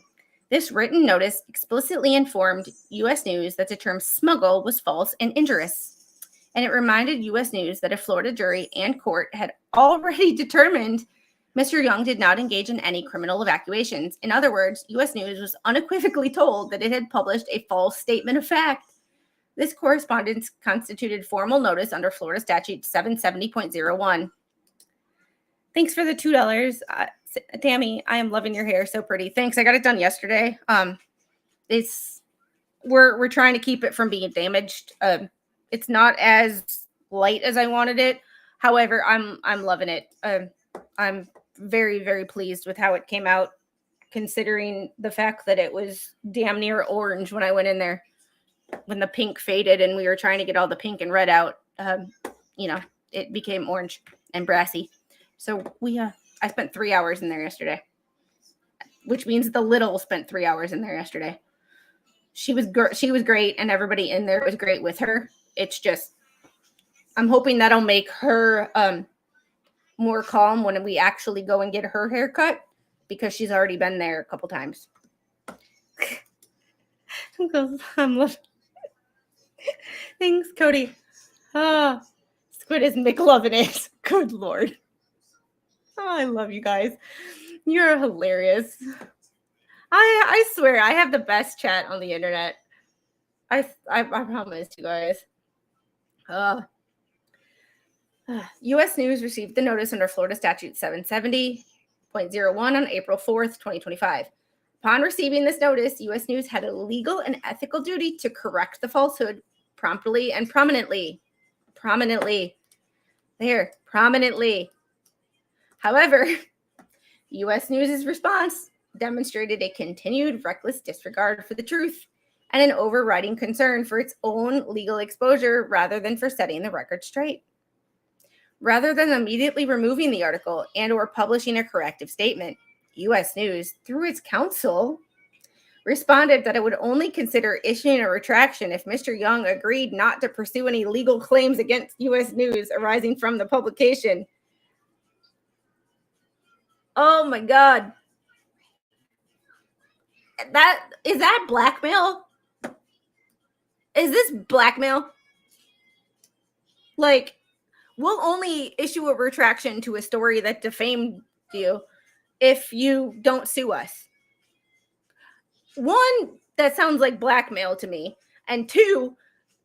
This written notice explicitly informed U.S. News that the term smuggle was false and injurious, and it reminded U.S. News that a Florida jury and court had already determined Mr. Young did not engage in any criminal evacuations. In other words, U.S. News was unequivocally told that it had published a false statement of fact. This correspondence constituted formal notice under Florida Statute 770.01. Thanks for the $2. Tammy, I am loving your hair. So pretty. Thanks. I got it done yesterday. We're trying to keep it from being damaged. It's not as light as I wanted it. However, I'm loving it. I'm very, very pleased with how it came out, considering the fact that it was damn near orange when I went in there. When the pink faded and we were trying to get all the pink and red out, it became orange and brassy. So I spent 3 hours in there yesterday, which means the little spent 3 hours in there yesterday. She was great, and everybody in there was great with her. It's just, I'm hoping that'll make her more calm when we actually go and get her hair cut, because she's already been there a couple times. Thanks, Cody. Squid is McLovin' it. Good Lord. Oh, I love you guys. You're hilarious. I swear, I have the best chat on the internet. I promise you guys. U.S. News received the notice under Florida Statute 770.01 on April 4th, 2025. Upon receiving this notice, U.S. News had a legal and ethical duty to correct the falsehood promptly and prominently. However, U.S. News' response demonstrated a continued reckless disregard for the truth and an overriding concern for its own legal exposure rather than for setting the record straight. Rather than immediately removing the article and or publishing a corrective statement, U.S. News, through its counsel, responded that it would only consider issuing a retraction if Mr. Young agreed not to pursue any legal claims against U.S. News arising from the publication. Oh my God. Is that blackmail? Is this blackmail? Like, we'll only issue a retraction to a story that defamed you if you don't sue us. One, that sounds like blackmail to me. And two,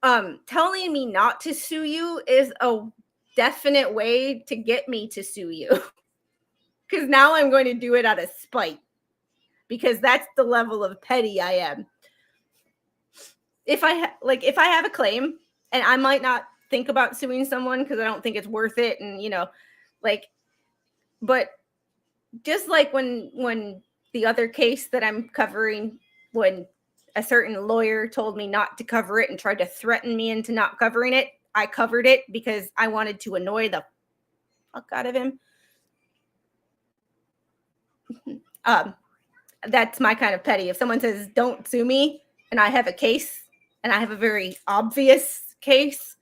telling me not to sue you is a definite way to get me to sue you. Because now I'm going to do it out of spite. Because that's the level of petty I am. If I have a claim, and I might not think about suing someone because I don't think it's worth it, and but just like when the other case that I'm covering, when a certain lawyer told me not to cover it and tried to threaten me into not covering it, I covered it because I wanted to annoy the fuck out of him. That's my kind of petty. If someone says, don't sue me, and I have a case, and I have a very obvious case,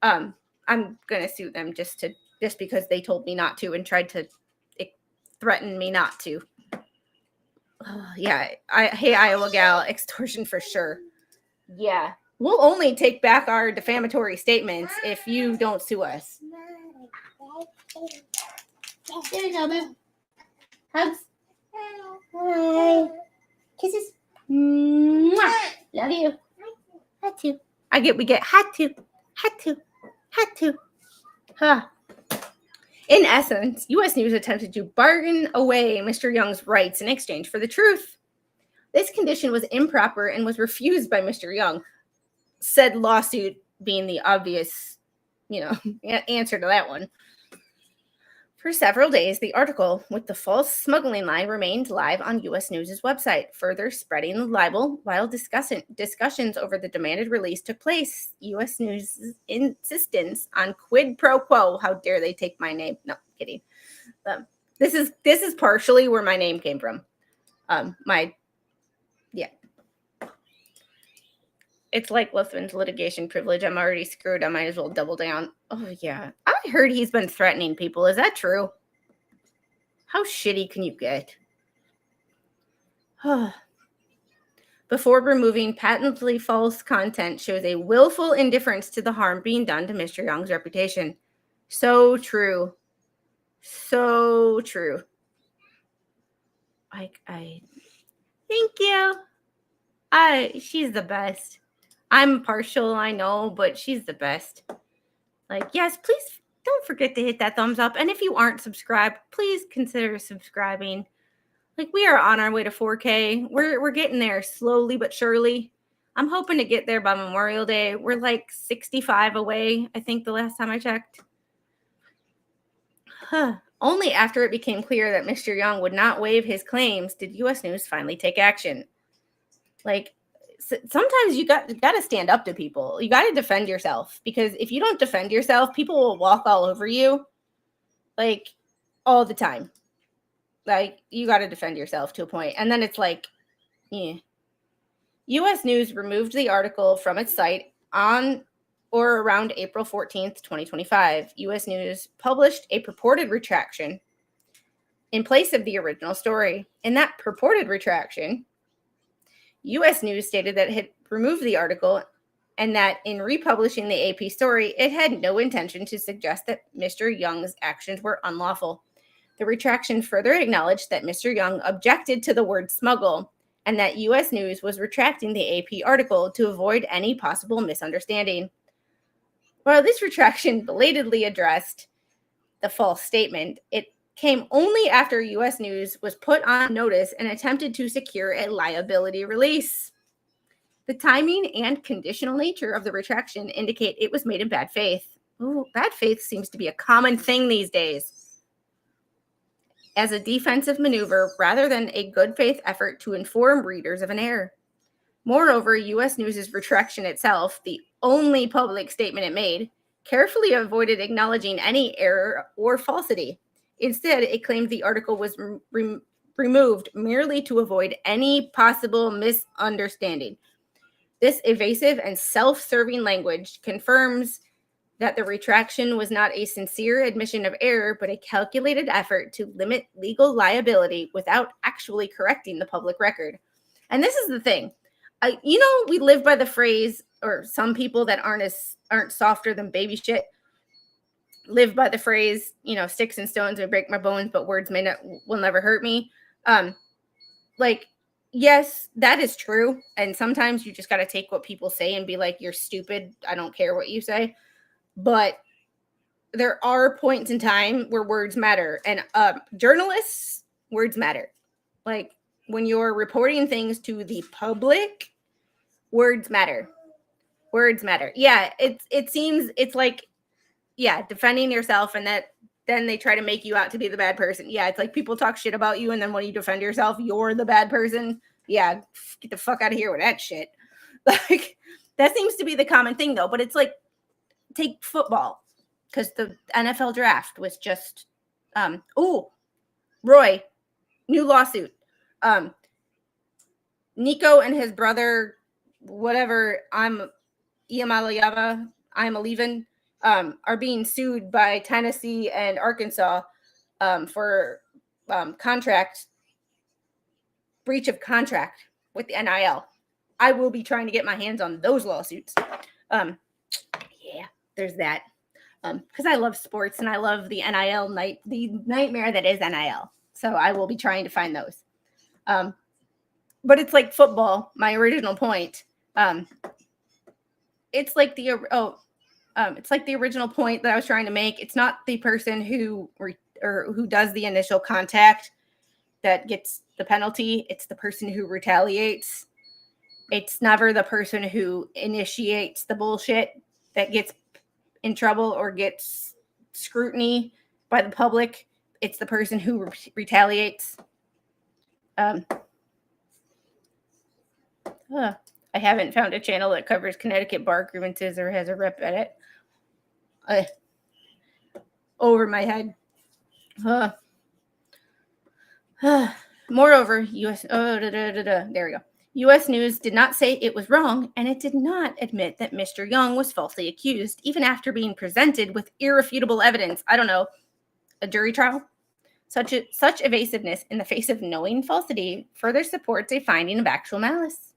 I'm going to sue them just because they told me not to and tried to threaten me not to. Yeah. Hey, Iowa gal, extortion for sure. Yeah. We'll only take back our defamatory statements if you don't sue us. There you go, babe. Hugs. Hi. Kisses. Mwah. Love you. Had to. We get had to. Huh. In essence, U.S. News attempted to bargain away Mr. Young's rights in exchange for the truth. This condition was improper and was refused by Mr. Young. Said lawsuit being the obvious, answer to that one. For several days, the article with the false smuggling line remained live on U.S. News' website, further spreading the libel while discussions over the demanded release took place. U.S. News' insistence on quid pro quo. How dare they take my name? No, kidding. This is partially where my name came from. It's like Lithman's litigation privilege. I'm already screwed. I might as well double down. Oh, yeah. I heard he's been threatening people. Is that true? How shitty can you get? before removing patently false content shows a willful indifference to the harm being done to Mr. Young's reputation. So true. So true. I thank you. She's the best. I'm partial, I know, but she's the best. Like, yes, please don't forget to hit that thumbs up. And if you aren't subscribed, please consider subscribing. Like, we are on our way to 4K. We're getting there slowly but surely. I'm hoping to get there by Memorial Day. We're like 65 away, I think, the last time I checked. Only after it became clear that Mr. Young would not waive his claims did U.S. News finally take action. Like, sometimes you got to stand up to people. You got to defend yourself, because if you don't defend yourself, people will walk all over you, like, all the time. Like, you got to defend yourself to a point. And then it's like, yeah. U.S. News removed the article from its site on or around April 14th, 2025. U.S. News published a purported retraction in place of the original story. In that purported retraction, U.S. News stated that it had removed the article and that in republishing the AP story, it had no intention to suggest that Mr. Young's actions were unlawful. The retraction further acknowledged that Mr. Young objected to the word smuggle and that U.S. News was retracting the AP article to avoid any possible misunderstanding. While this retraction belatedly addressed the false statement, it came only after U.S. News was put on notice and attempted to secure a liability release. The timing and conditional nature of the retraction indicate it was made in bad faith. Ooh, bad faith seems to be a common thing these days. As a defensive maneuver rather than a good faith effort to inform readers of an error. Moreover, U.S. News' retraction itself, the only public statement it made, carefully avoided acknowledging any error or falsity. Instead, it claimed the article was removed merely to avoid any possible misunderstanding. This evasive and self-serving language confirms that the retraction was not a sincere admission of error, but a calculated effort to limit legal liability without actually correcting the public record. And this is the thing. We live by the phrase, or some people that aren't softer than baby shit live by the phrase, sticks and stones may break my bones, but words will never hurt me. Yes, that is true. And sometimes you just got to take what people say and be like, you're stupid. I don't care what you say. But there are points in time where words matter. And journalists, words matter. Like, when you're reporting things to the public, words matter. Words matter. Yeah, it seems it's like, yeah, defending yourself, and that then they try to make you out to be the bad person. Yeah, it's like people talk shit about you, and then when you defend yourself, you're the bad person. Yeah, get the fuck out of here with that shit. Like, that seems to be the common thing, though. But it's like, take football, because the NFL draft was just, Roy, new lawsuit. Nico and his brother, whatever, I'm leaving, are being sued by Tennessee and Arkansas for breach of contract with the NIL. I will be trying to get my hands on those lawsuits. Yeah, there's that. Because I love sports and I love the NIL the nightmare that is NIL. So I will be trying to find those. But it's like football, my original point. It's like the original point that I was trying to make. It's not the person who does the initial contact that gets the penalty. It's the person who retaliates. It's never the person who initiates the bullshit that gets in trouble or gets scrutiny by the public. It's the person who retaliates. I haven't found a channel that covers Connecticut bar grievances or has a rep at it. Over my head. Moreover, there we go. U.S. News did not say it was wrong, and it did not admit that Mr. Young was falsely accused, even after being presented with irrefutable evidence. I don't know, a jury trial? Such evasiveness in the face of knowing falsity further supports a finding of actual malice.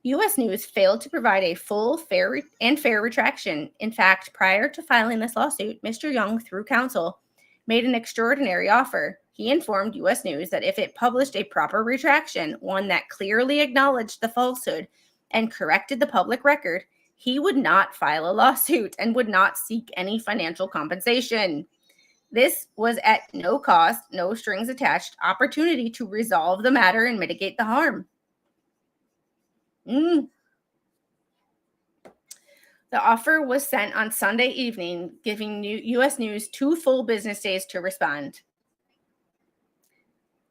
U.S. News failed to provide a full, fair retraction. In fact, prior to filing this lawsuit, Mr. Young, through counsel, made an extraordinary offer. He informed U.S. News that if it published a proper retraction, one that clearly acknowledged the falsehood and corrected the public record, he would not file a lawsuit and would not seek any financial compensation. This was at no cost, no strings attached, opportunity to resolve the matter and mitigate the harm. The offer was sent on Sunday evening, giving U.S. News 2 full business days to respond.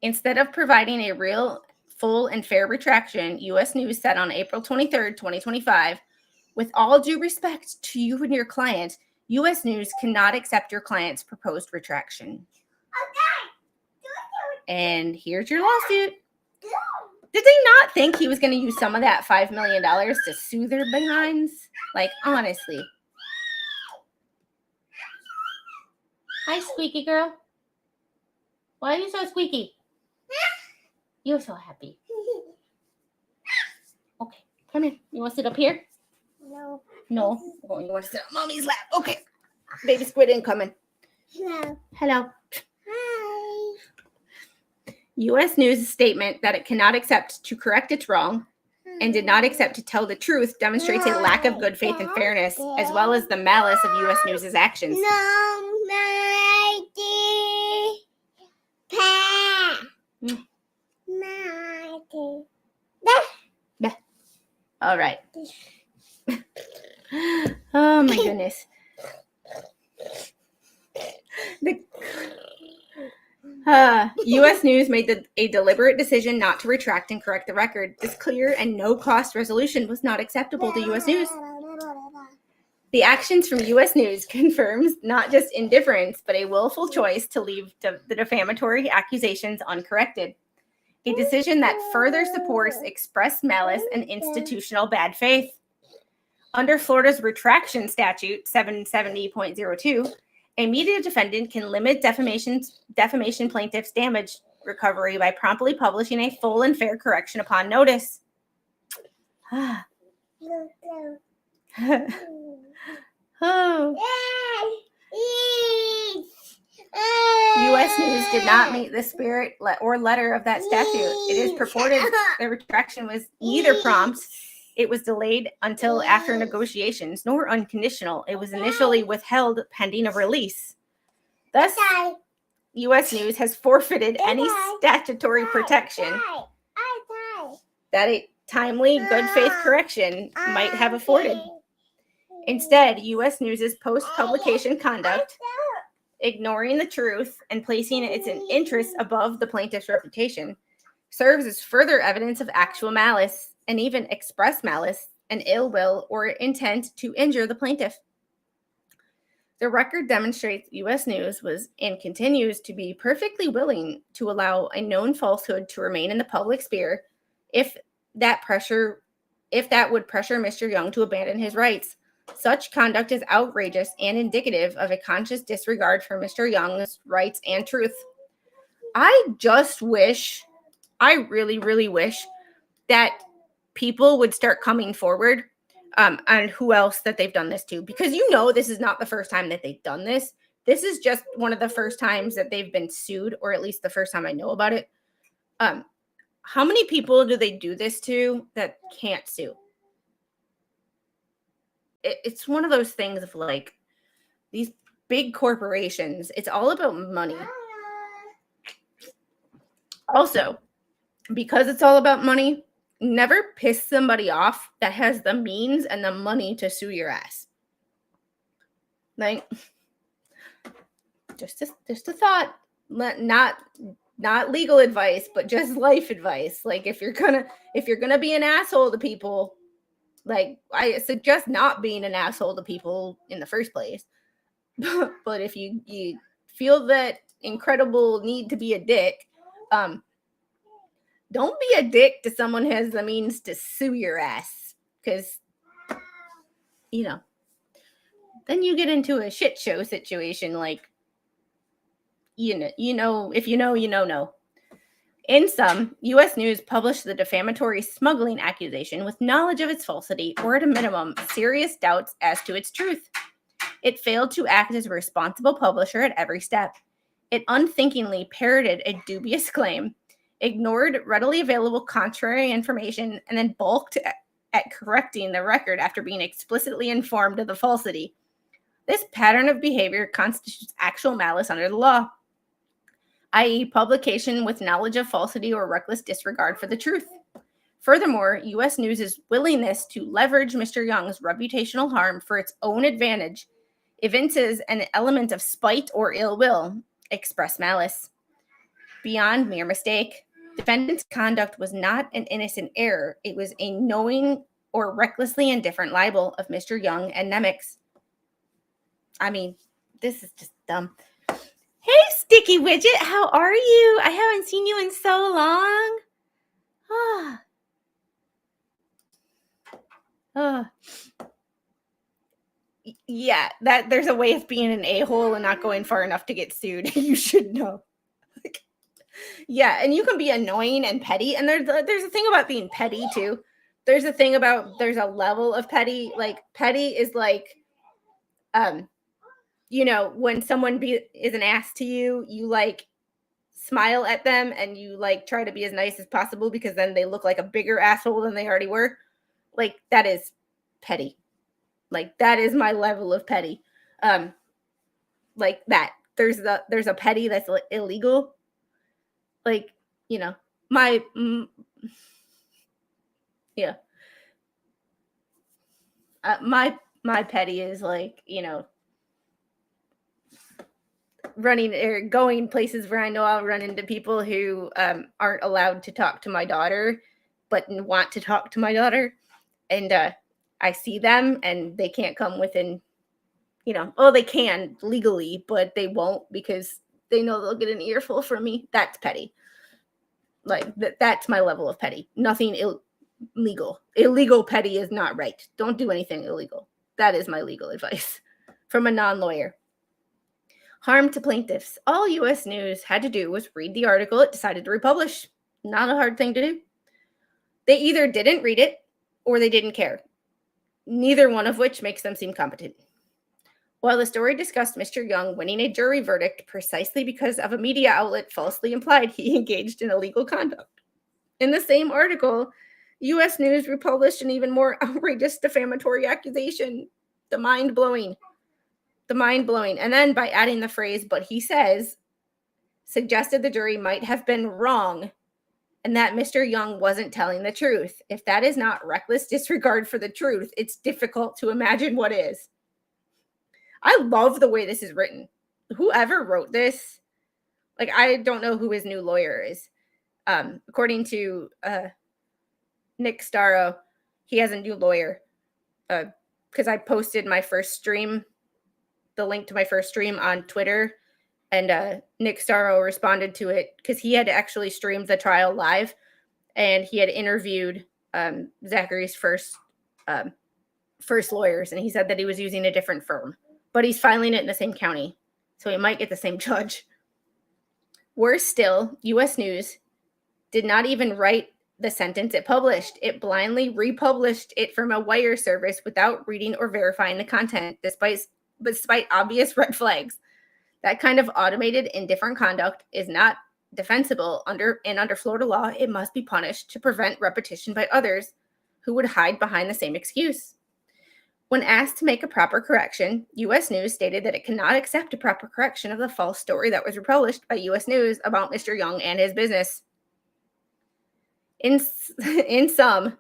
Instead of providing a real, full, and fair retraction, U.S. News said on April 23rd, 2025, with all due respect to you and your client, U.S. News cannot accept your client's proposed retraction. And here's your lawsuit. Did they not think he was going to use some of that $5 million to sue their behinds? Like, honestly. Hi, squeaky girl. Why are you so squeaky? You're so happy. Okay, come here. You want to sit up here? No. No? Oh, you want to sit on mommy's lap? Okay. Baby squid incoming. Hello. Hello. Hi. U.S. News' statement that it cannot accept to correct its wrong and did not accept to tell the truth demonstrates a lack of good faith and fairness, as well as the malice of U.S. News' actions. All right. Oh, my goodness. U.S. News made a deliberate decision not to retract and correct the record. This clear and no-cost resolution was not acceptable to U.S. News. The actions from U.S. News confirms not just indifference, but a willful choice to leave the defamatory accusations uncorrected. A decision that further supports express malice and institutional bad faith. Under Florida's retraction statute 770.02, a media defendant can limit defamation plaintiff's damage recovery by promptly publishing a full and fair correction upon notice. U.S. News did not meet the spirit or letter of that statute. It is purported the retraction was neither prompt, it was delayed until after negotiations, nor unconditional. It was initially withheld pending a release. Thus, U.S. News has forfeited any statutory protection that a timely, good faith correction might have afforded. Instead, U.S. News' post-publication conduct, ignoring the truth and placing its interests above the plaintiff's reputation, serves as further evidence of actual malice and even express malice and ill will or intent to injure the plaintiff. The record demonstrates U.S. News was and continues to be perfectly willing to allow a known falsehood to remain in the public sphere if that would pressure Mr. Young to abandon his rights. Such conduct is outrageous and indicative of a conscious disregard for Mr. Young's rights and truth. I really, really wish that people would start coming forward on who else that they've done this to. Because this is not the first time that they've done this. This is just one of the first times that they've been sued, or at least the first time I know about it. How many people do they do this to that can't sue? It's one of those things of like these big corporations. It's all about money. Also, because it's all about money, never piss somebody off that has the means and the money to sue your ass. Like, just a thought. Not legal advice, but just life advice. Like, if you're gonna be an asshole to people, like, I suggest not being an asshole to people in the first place. But if you feel that incredible need to be a dick, don't be a dick to someone who has the means to sue your ass. Because, then you get into a shit show situation like, if you know, no. In sum, U.S. News published the defamatory smuggling accusation with knowledge of its falsity or, at a minimum, serious doubts as to its truth. It failed to act as a responsible publisher at every step. It unthinkingly parroted a dubious claim, ignored readily available contrary information, and then balked at correcting the record after being explicitly informed of the falsity. This pattern of behavior constitutes actual malice under the law, i.e., publication with knowledge of falsity or reckless disregard for the truth. Furthermore, U.S. News' willingness to leverage Mr. Young's reputational harm for its own advantage evinces an element of spite or ill will, express malice. Beyond mere mistake, defendant's conduct was not an innocent error. It was a knowing or recklessly indifferent libel of Mr. Young and Nemix. I mean, this is just dumb. Hey, Sticky Widget, how are you? I haven't seen you in so long. Yeah, that there's a way of being an a-hole and not going far enough to get sued. You should know. Yeah, and you can be annoying and petty, and there's a thing about being petty too. There's a thing about there's a level of petty. Like petty is like, when someone is an ass to you, you like smile at them and you like try to be as nice as possible because then they look like a bigger asshole than they already were. Like that is petty. Like that is my level of petty. Like that. There's a petty that's illegal. Like, my petty is like, running or going places where I know I'll run into people who aren't allowed to talk to my daughter, but want to talk to my daughter. And I see them and they can't come within, they can legally, but they won't because they know they'll get an earful from me. That's petty. Like that's my level of petty. Nothing illegal. Illegal petty is not right. Don't do anything illegal. That is my legal advice from a non-lawyer. Harm to plaintiffs. All U.S. News had to do was read the article it decided to republish. Not a hard thing to do. They either didn't read it or they didn't care. Neither one of which makes them seem competent. While the story discussed Mr. Young winning a jury verdict precisely because of a media outlet falsely implied he engaged in illegal conduct, in the same article, U.S. News republished an even more outrageous defamatory accusation. The mind-blowing. And then by adding the phrase, but he says, suggested the jury might have been wrong and that Mr. Young wasn't telling the truth. If that is not reckless disregard for the truth, it's difficult to imagine what is. I love the way this is written. Whoever wrote this, like, I don't know who his new lawyer is. According to Nick Starro, he has a new lawyer. Because I posted my first stream, the link to my first stream on Twitter, and Nick Starro responded to it because he had actually streamed the trial live, and he had interviewed Zachary's first lawyers, and he said that he was using a different firm. But he's filing it in the same county, so he might get the same judge. Worse still, U.S. News did not even write the sentence it published. It blindly republished it from a wire service without reading or verifying the content, despite obvious red flags. That kind of automated, indifferent conduct is not defensible under Florida law. It must be punished to prevent repetition by others who would hide behind the same excuse. When asked to make a proper correction, U.S. News stated that it cannot accept a proper correction of the false story that was republished by U.S. News about Mr. Young and his business. In sum,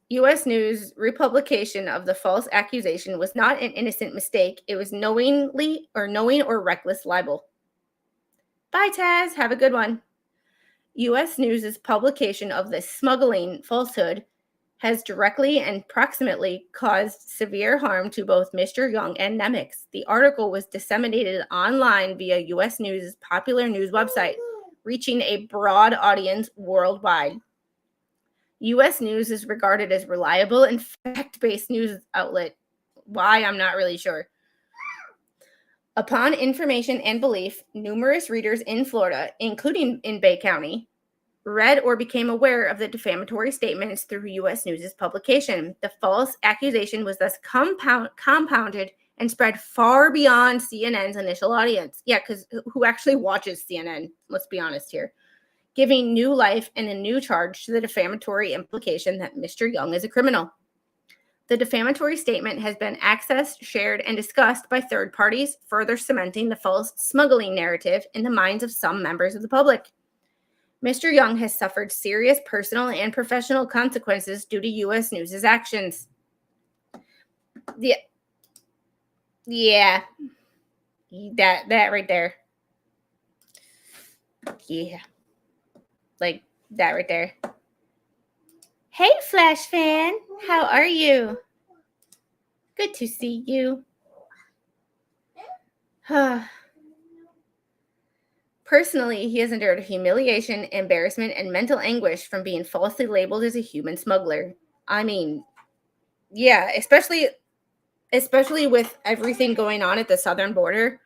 U.S. News' republication of the false accusation was not an innocent mistake. It was knowing or reckless libel. Bye, Taz. Have a good one. U.S. News' publication of the smuggling falsehood has directly and proximately caused severe harm to both Mr. Young and Nemix. The article was disseminated online via U.S. News' popular news website, reaching a broad audience worldwide. U.S. News is regarded as reliable and fact-based news outlet. Why, I'm not really sure. Upon information and belief, numerous readers in Florida, including in Bay County, read or became aware of the defamatory statements through U.S. News' publication. The false accusation was thus compounded and spread far beyond CNN's initial audience. Yeah, because who actually watches CNN? Let's be honest here. Giving new life and a new charge to the defamatory implication that Mr. Young is a criminal. The defamatory statement has been accessed, shared, and discussed by third parties, further cementing the false smuggling narrative in the minds of some members of the public. Mr. Young has suffered serious personal and professional consequences due to U.S. News' actions. Yeah. That right there. Yeah. Like that right there. Hey, Flash fan. How are you? Good to see you. Personally, he has endured humiliation, embarrassment, and mental anguish from being falsely labeled as a human smuggler. I mean, yeah, especially with everything going on at the southern border.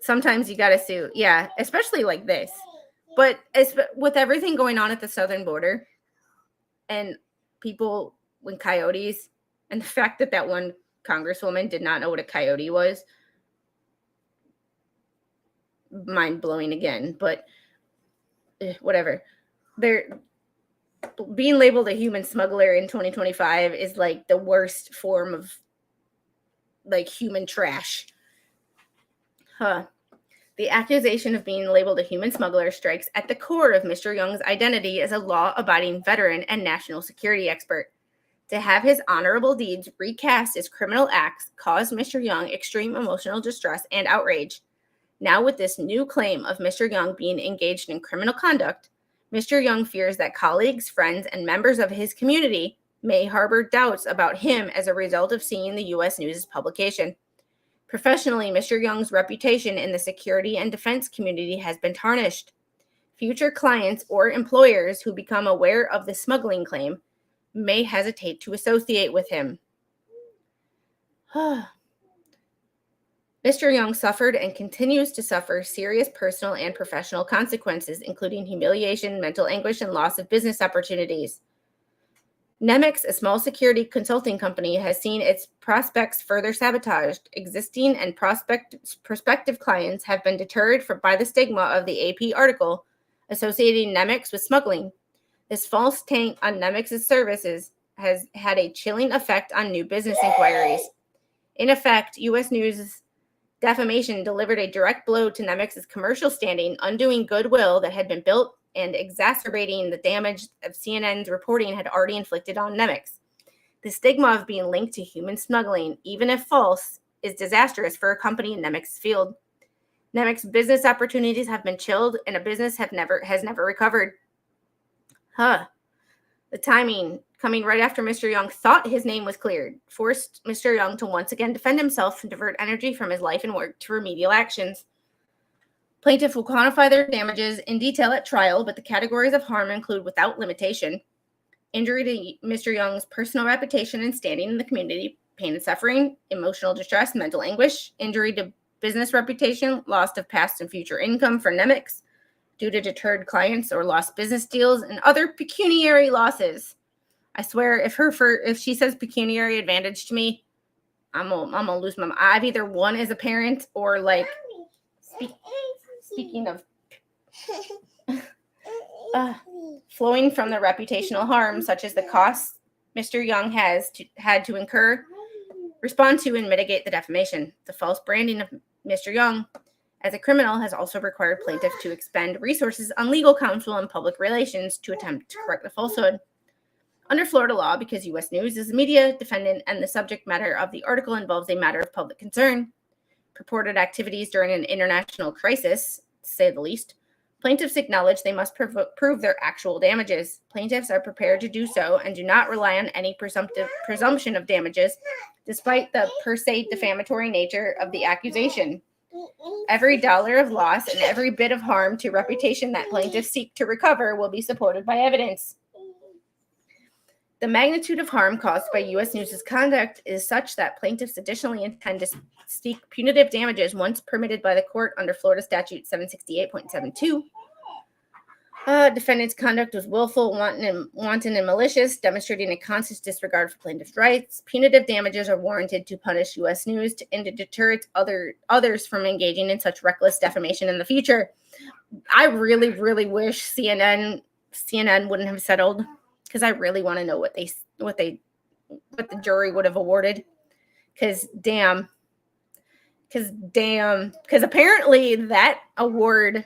Sometimes you gotta sue. Yeah, especially like this. But with everything going on at the southern border and people with coyotes, and the fact that one congresswoman did not know what a coyote was, mind blowing again. But whatever. They're being labeled a human smuggler in 2025 is like the worst form of like human trash. The accusation of being labeled a human smuggler strikes at the core of Mr. Young's identity as a law-abiding veteran and national security expert. To have his honorable deeds recast as criminal acts caused Mr. Young extreme emotional distress and outrage. Now, with this new claim of Mr. Young being engaged in criminal conduct, Mr. Young fears that colleagues, friends, and members of his community may harbor doubts about him as a result of seeing the U.S. News' publication. Professionally, Mr. Young's reputation in the security and defense community has been tarnished. Future clients or employers who become aware of the smuggling claim may hesitate to associate with him. Mr. Young suffered and continues to suffer serious personal and professional consequences, including humiliation, mental anguish, and loss of business opportunities. Nemex, a small security consulting company, has seen its prospects further sabotaged. Existing and prospective clients have been deterred by the stigma of the AP article associating Nemex with smuggling. This false taint on Nemex's services has had a chilling effect on new business inquiries. In effect, U.S. News' defamation delivered a direct blow to Nemex's commercial standing, undoing goodwill that had been built and exacerbating the damage of CNN's reporting had already inflicted on Nemex. The stigma of being linked to human smuggling, even if false, is disastrous for a company in Nemex's field. Nemex's business opportunities have been chilled, and a business has never recovered. The timing, coming right after Mr. Young thought his name was cleared, forced Mr. Young to once again defend himself and divert energy from his life and work to remedial actions. Plaintiff will quantify their damages in detail at trial, but the categories of harm include without limitation: injury to Mr. Young's personal reputation and standing in the community, pain and suffering, emotional distress, mental anguish, injury to business reputation, loss of past and future income for Nemex due to deterred clients or lost business deals, and other pecuniary losses. I swear, if she says pecuniary advantage to me, I'm gonna lose my mind. I've either won as a parent or like. Speaking of flowing from the reputational harm, such as the costs Mr. Young had to incur, respond to, and mitigate the defamation. The false branding of Mr. Young as a criminal has also required plaintiff to expend resources on legal counsel and public relations to attempt to correct the falsehood. Under Florida law, because U.S. News is a media defendant and the subject matter of the article involves a matter of public concern, purported activities during an international crisis, to say the least, plaintiffs acknowledge they must prove their actual damages. Plaintiffs are prepared to do so and do not rely on any presumption of damages, despite the per se defamatory nature of the accusation. Every dollar of loss and every bit of harm to reputation that plaintiffs seek to recover will be supported by evidence. The magnitude of harm caused by U.S. News' conduct is such that plaintiffs additionally intend to seek punitive damages once permitted by the court under Florida Statute 768.72. Defendant's conduct was willful, wanton, and malicious, demonstrating a conscious disregard for plaintiff's rights. Punitive damages are warranted to punish U.S. News and to deter others from engaging in such reckless defamation in the future. I really, really wish CNN wouldn't have settled, because I really want to know what the jury would have awarded. Because apparently that award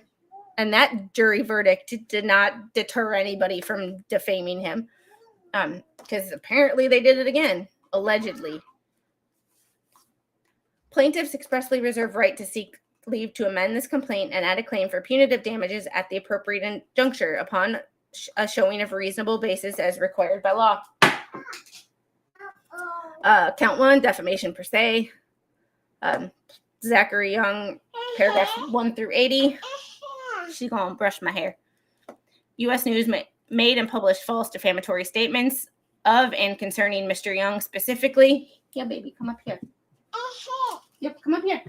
and that jury verdict did not deter anybody from defaming him. Because apparently they did it again, allegedly. Plaintiffs expressly reserve right to seek leave to amend this complaint and add a claim for punitive damages at the appropriate juncture upon a showing of reasonable basis as required by law. Count 1, defamation per se. Zachary Young, paragraphs 1 through 80. She's going to brush my hair. U.S. News made and published false defamatory statements of and concerning Mr. Young specifically. Yeah, baby, come up here. Yep, come up here.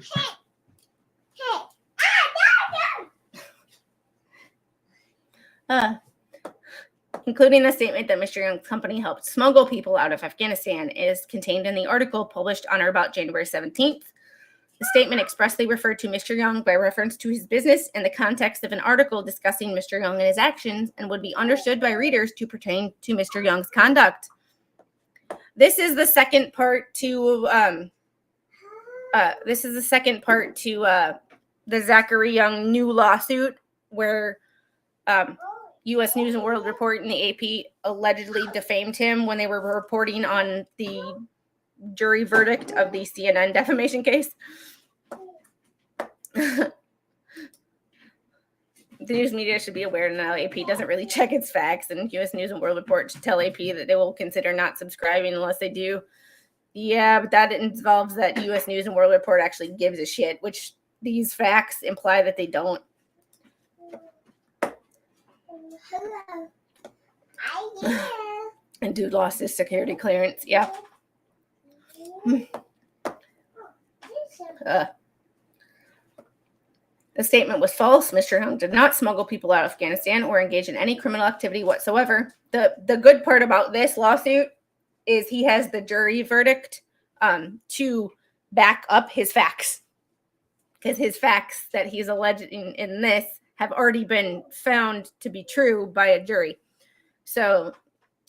Including the statement that Mr. Young's company helped smuggle people out of Afghanistan, is contained in the article published on or about January 17th. The statement expressly referred to Mr. Young by reference to his business in the context of an article discussing Mr. Young and his actions, and would be understood by readers to pertain to Mr. Young's conduct. This is the second part to the Zachary Young new lawsuit, where U.S. News and World Report and the AP allegedly defamed him when they were reporting on the jury verdict of the CNN defamation case. The news media should be aware now AP doesn't really check its facts, and U.S. News and World Report should tell AP that they will consider not subscribing unless they do. Yeah, but that involves that U.S. News and World Report actually gives a shit, which these facts imply that they don't. Hello. Hi And dude lost his security clearance. Yeah. The statement was false. Mr. Young did not smuggle people out of Afghanistan or engage in any criminal activity whatsoever. The good part about this lawsuit is he has the jury verdict to back up his facts. Because his facts that he's alleging in this have already been found to be true by a jury. So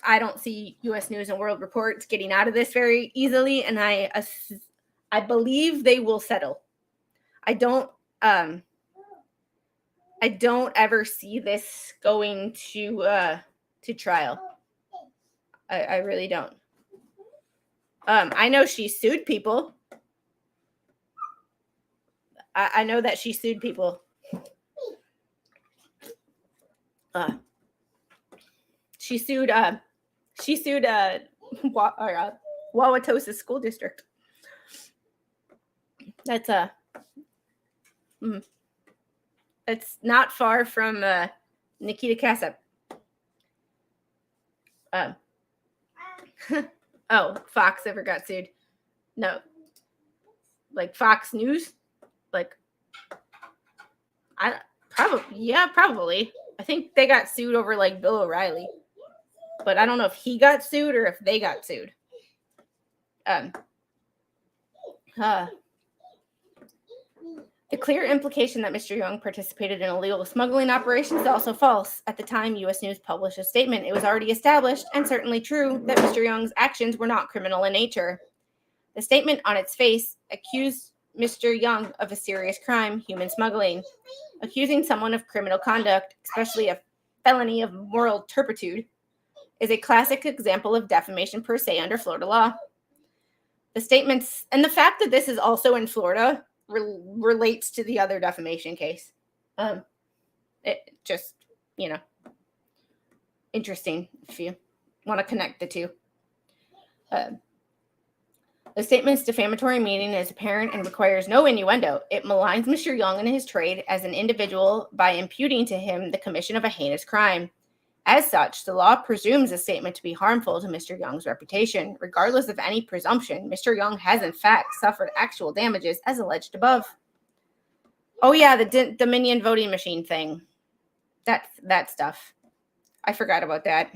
I don't see U.S. News and World Reports getting out of this very easily, and I believe they will settle. I don't ever see this going to trial. I really don't. I know she sued people. I know that she sued people. She sued Wauwatosa School District. That's it's not far from Nikita Kasep. Oh, Fox ever got sued? No. Like Fox News? Like, probably. I think they got sued over like Bill O'Reilly. But I don't know if he got sued or if they got sued. The clear implication that Mr. Young participated in illegal smuggling operations is also false. At the time U.S. News published a statement, it was already established and certainly true that Mr. Young's actions were not criminal in nature. The statement on its face accused Mr. Young of a serious crime, human smuggling. Accusing someone of criminal conduct, especially a felony of moral turpitude, is a classic example of defamation per se under Florida law. The statements, and the fact that this is also in Florida, relates to the other defamation case. It just, interesting if you want to connect the two. The statement's defamatory meaning is apparent and requires no innuendo. It maligns Mr. Young and his trade as an individual by imputing to him the commission of a heinous crime. As such, the law presumes a statement to be harmful to Mr. Young's reputation. Regardless of any presumption, Mr. Young has in fact suffered actual damages as alleged above. Oh yeah, the Dominion voting machine thing. That stuff. I forgot about that.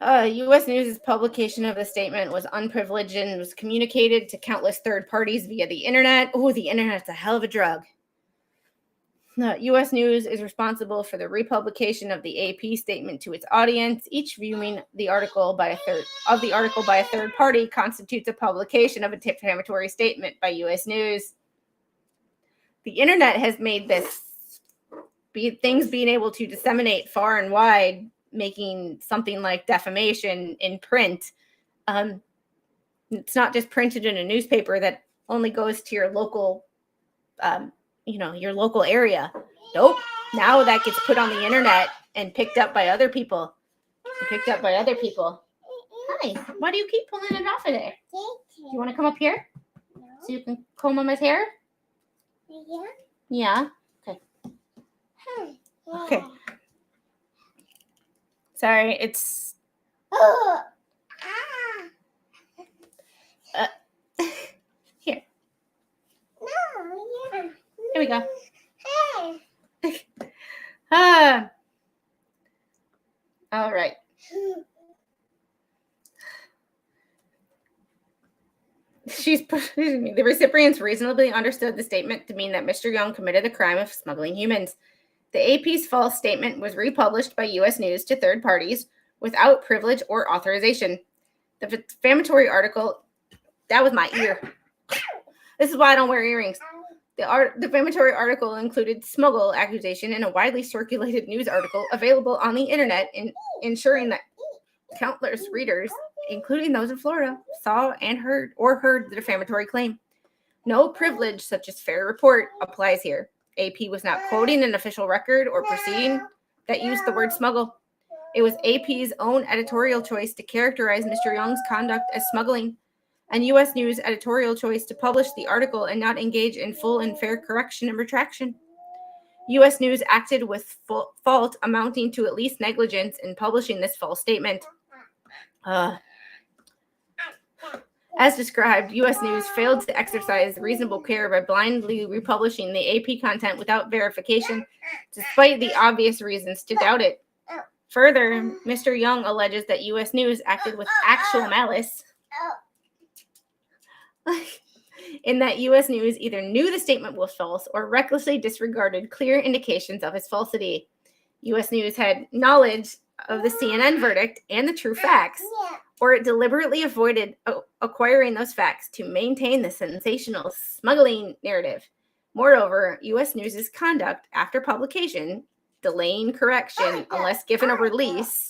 U.S. News' publication of the statement was unprivileged and was communicated to countless third parties via the internet. Oh, the internet's a hell of a drug. U.S. News is responsible for the republication of the AP statement to its audience. Each viewing the article by a third party constitutes a publication of a defamatory statement by U.S. News. The internet has made this things being able to disseminate far and wide, making something like defamation in print. It's not just printed in a newspaper that only goes to your local, your local area. Nope. Now that gets put on the internet and picked up by other people. Hi. Why do you keep pulling it off of there? You want to come up here so you can comb Mama's hair? Yeah. Okay. Sorry, it's here. Here we go. All right. The recipients reasonably understood the statement to mean that Mr. Young committed the crime of smuggling humans. The AP's false statement was republished by U.S. News to third parties without privilege or authorization. The defamatory article, that was my ear. This is why I don't wear earrings. The defamatory article included smuggle accusation in a widely circulated news article available on the internet, ensuring that countless readers, including those in Florida, saw and heard the defamatory claim. No privilege, such as fair report, applies here. AP was not quoting an official record or proceeding that used the word smuggle. It was AP's own editorial choice to characterize Mr. Young's conduct as smuggling, and U.S. News' editorial choice to publish the article and not engage in full and fair correction and retraction. U.S. News acted with fault amounting to at least negligence in publishing this false statement. As described, U.S. News failed to exercise reasonable care by blindly republishing the AP content without verification, despite the obvious reasons to doubt it. Further, Mr. Young alleges that U.S. News acted with actual malice, in that U.S. News either knew the statement was false or recklessly disregarded clear indications of its falsity. U.S. News had knowledge of the CNN verdict and the true facts, or it deliberately avoided acquiring those facts to maintain the sensational smuggling narrative. Moreover, U.S. News' conduct after publication, delaying correction unless given a release,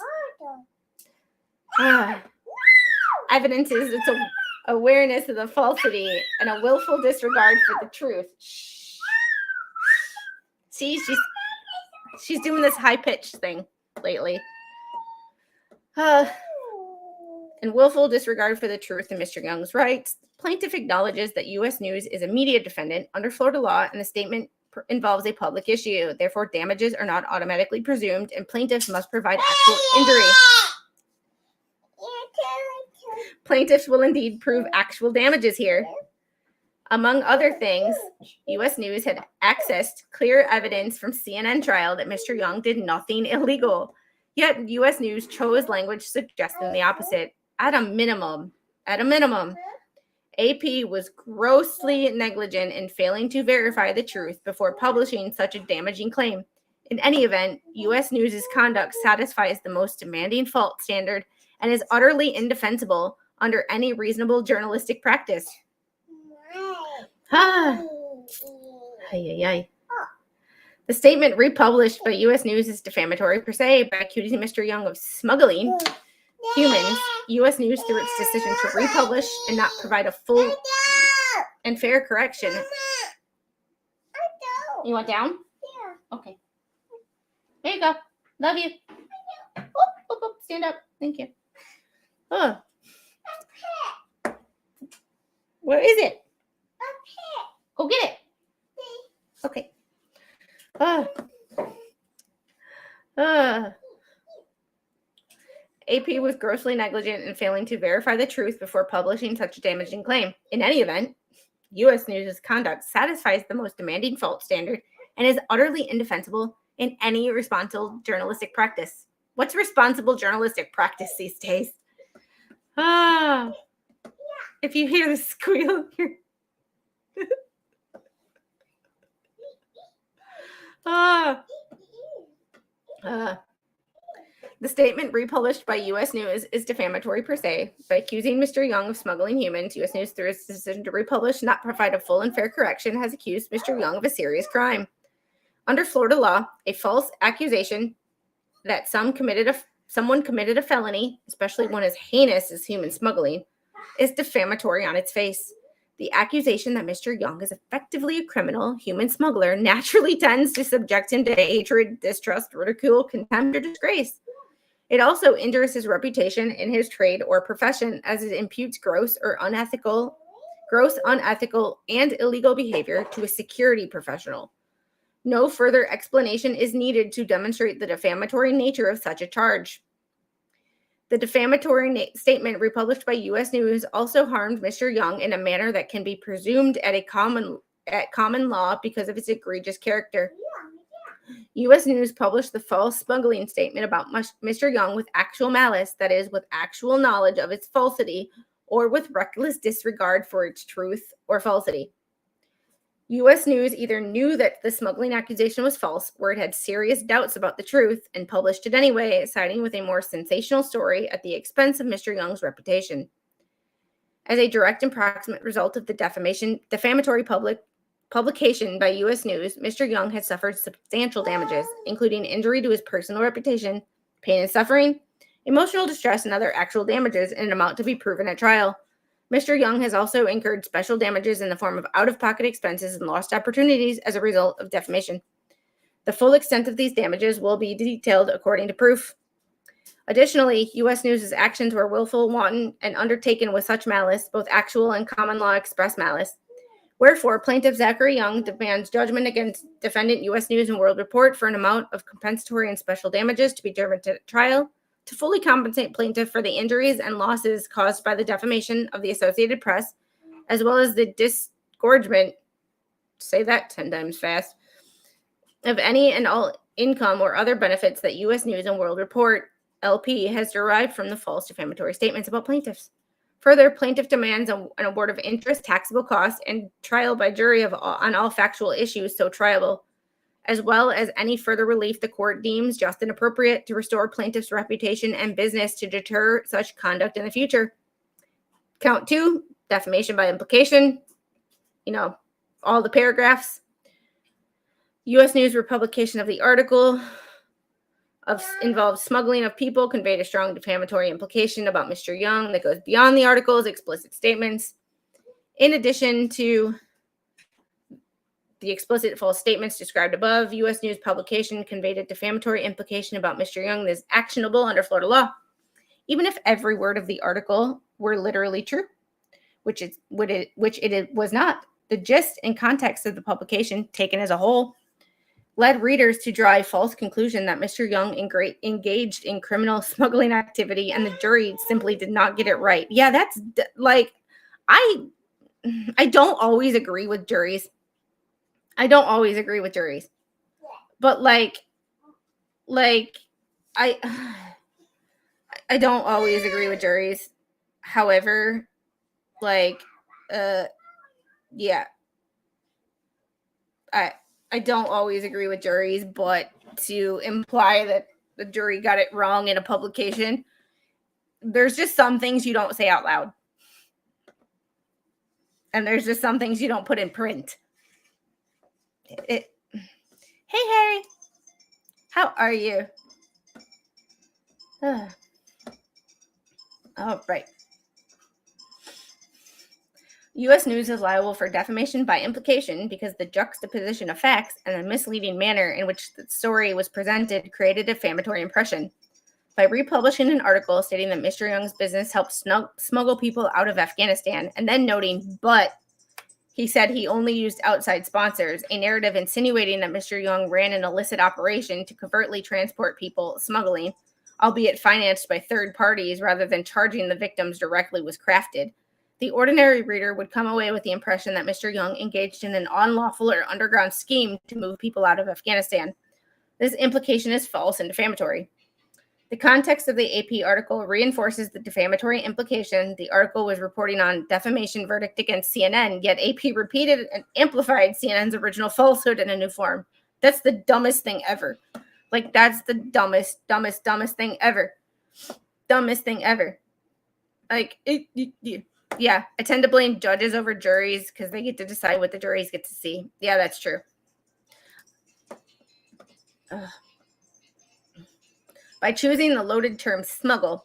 evidences its awareness of the falsity and a willful disregard for the truth. See, she's doing this high-pitched thing lately. And willful disregard for the truth in Mr. Young's rights. Plaintiff acknowledges that U.S. News is a media defendant under Florida law, and the statement involves a public issue. Therefore, damages are not automatically presumed, and plaintiffs must provide actual injury. Plaintiffs will indeed prove actual damages here. Among other things, U.S. News had accessed clear evidence from CNN trial that Mr. Young did nothing illegal. Yet, U.S. News chose language suggesting the opposite. At a minimum, AP was grossly negligent in failing to verify the truth before publishing such a damaging claim. In any event, U.S. News' conduct satisfies the most demanding fault standard and is utterly indefensible under any reasonable journalistic practice. The statement republished by U.S. News is defamatory per se by accusing Mr. Young of smuggling humans. U.S. News, through its decision to republish and not provide a full and fair correction. You want down? Yeah. Okay. There you go. Love you. Stand up. Thank you. Oh. Where is it? Go get it. Okay. AP was grossly negligent in failing to verify the truth before publishing such a damaging claim. In any event, U.S. News' conduct satisfies the most demanding fault standard and is utterly indefensible in any responsible journalistic practice. What's responsible journalistic practice these days? If you hear the squeal, the statement republished by U.S. News is defamatory per se. By accusing Mr. Young of smuggling humans, U.S. News, through its decision to republish, not provide a full and fair correction, has accused Mr. Young of a serious crime. Under Florida law, a false accusation that someone committed a felony, especially one as heinous as human smuggling, is defamatory on its face. The accusation that Mr. Young is effectively a criminal human smuggler naturally tends to subject him to hatred, distrust, ridicule, contempt, or disgrace. It also injures his reputation in his trade or profession, as it imputes gross, unethical, and illegal behavior to a security professional. No further explanation is needed to demonstrate the defamatory nature of such a charge. The defamatory statement republished by U.S. News also harmed Mr. Young in a manner that can be presumed at common law because of its egregious character. U.S. News published the false smuggling statement about Mr. Young with actual malice, that is, with actual knowledge of its falsity, or with reckless disregard for its truth or falsity. U.S. News either knew that the smuggling accusation was false, or it had serious doubts about the truth, and published it anyway, siding with a more sensational story at the expense of Mr. Young's reputation. As a direct and proximate result of the defamatory publication by U.S. News, Mr. Young has suffered substantial damages, including injury to his personal reputation, pain and suffering, emotional distress, and other actual damages in an amount to be proven at trial. Mr. Young has also incurred special damages in the form of out-of-pocket expenses and lost opportunities as a result of defamation. The full extent of these damages will be detailed according to proof. Additionally, U.S. News' actions were willful, wanton, and undertaken with such malice, both actual and common law express malice. Wherefore, plaintiff Zachary Young demands judgment against defendant U.S. News and World Report for an amount of compensatory and special damages to be determined at trial, to fully compensate plaintiff for the injuries and losses caused by the defamation of the Associated Press, as well as the disgorgement, say that 10 times fast, of any and all income or other benefits that U.S. News and World Report, LP, has derived from the false defamatory statements about plaintiffs. Further, plaintiff demands an award of interest, taxable costs, and trial by jury on all factual issues so triable, as well as any further relief the court deems just and appropriate to restore plaintiff's reputation and business to deter such conduct in the future. Count 2, defamation by implication. All the paragraphs. U.S. News republication of the article involves smuggling of people, conveyed a strong defamatory implication about Mr. Young that goes beyond the article's explicit statements. In addition to the explicit false statements described above, U.S. News publication conveyed a defamatory implication about Mr. Young that is actionable under Florida law. Even if every word of the article were literally true, which it was not, the gist and context of the publication, taken as a whole, led readers to draw a false conclusion that Mr. Young engaged in criminal smuggling activity, and the jury simply did not get it right. Yeah, that's like, I don't always agree with juries. But I don't always agree with juries. However, yeah. I don't always agree with juries, but to imply that the jury got it wrong in a publication, there's just some things you don't say out loud. And there's just some things you don't put in print. Hey, Harry. How are you? Oh, right. U.S. News is liable for defamation by implication because the juxtaposition of facts and the misleading manner in which the story was presented created a defamatory impression. By republishing an article stating that Mr. Young's business helped smuggle people out of Afghanistan and then noting, but He said he only used outside sponsors, a narrative insinuating that Mr. Young ran an illicit operation to covertly transport people smuggling, albeit financed by third parties rather than charging the victims directly, was crafted. The ordinary reader would come away with the impression that Mr. Young engaged in an unlawful or underground scheme to move people out of Afghanistan. This implication is false and defamatory. The context of the AP article reinforces the defamatory implication. The article was reporting on defamation verdict against CNN, yet AP repeated and amplified CNN's original falsehood in a new form. That's the dumbest thing ever. Like, that's the dumbest thing ever. Dumbest thing ever. Like, yeah, I tend to blame judges over juries because they get to decide what the juries get to see. Yeah, that's true. By choosing the loaded term smuggle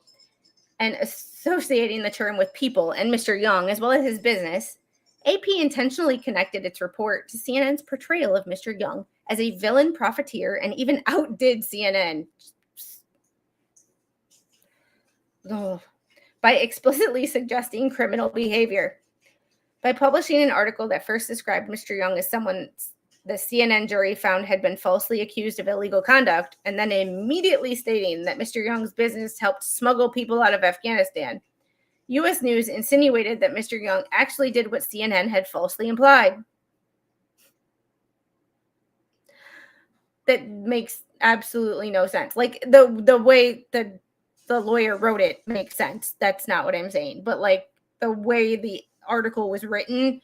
and associating the term with people and Mr. Young, as well as his business, AP intentionally connected its report to CNN's portrayal of Mr. Young as a villain profiteer and even outdid CNN. By explicitly suggesting criminal behavior. By publishing an article that first described Mr. Young as someone the CNN jury found had been falsely accused of illegal conduct, and then immediately stating that Mr. Young's business helped smuggle people out of Afghanistan, U.S. News insinuated that Mr. Young actually did what CNN had falsely implied. That makes absolutely no sense. Like, the way the lawyer wrote it makes sense. That's not what I'm saying. But, like, the way the article was written,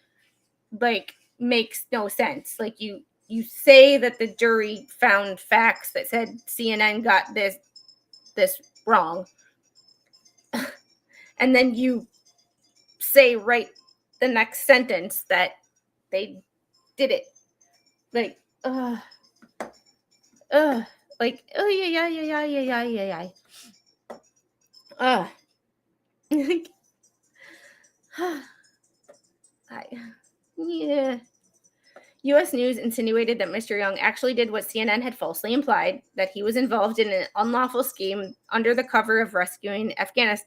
like, makes no sense. Like, you say that the jury found facts that said CNN got this wrong, and then you say right the next sentence that they did it. Like, like, oh yeah. Yeah. U.S. News insinuated that Mr. Young actually did what CNN had falsely implied, that he was involved in an unlawful scheme under the cover of rescuing Afghans.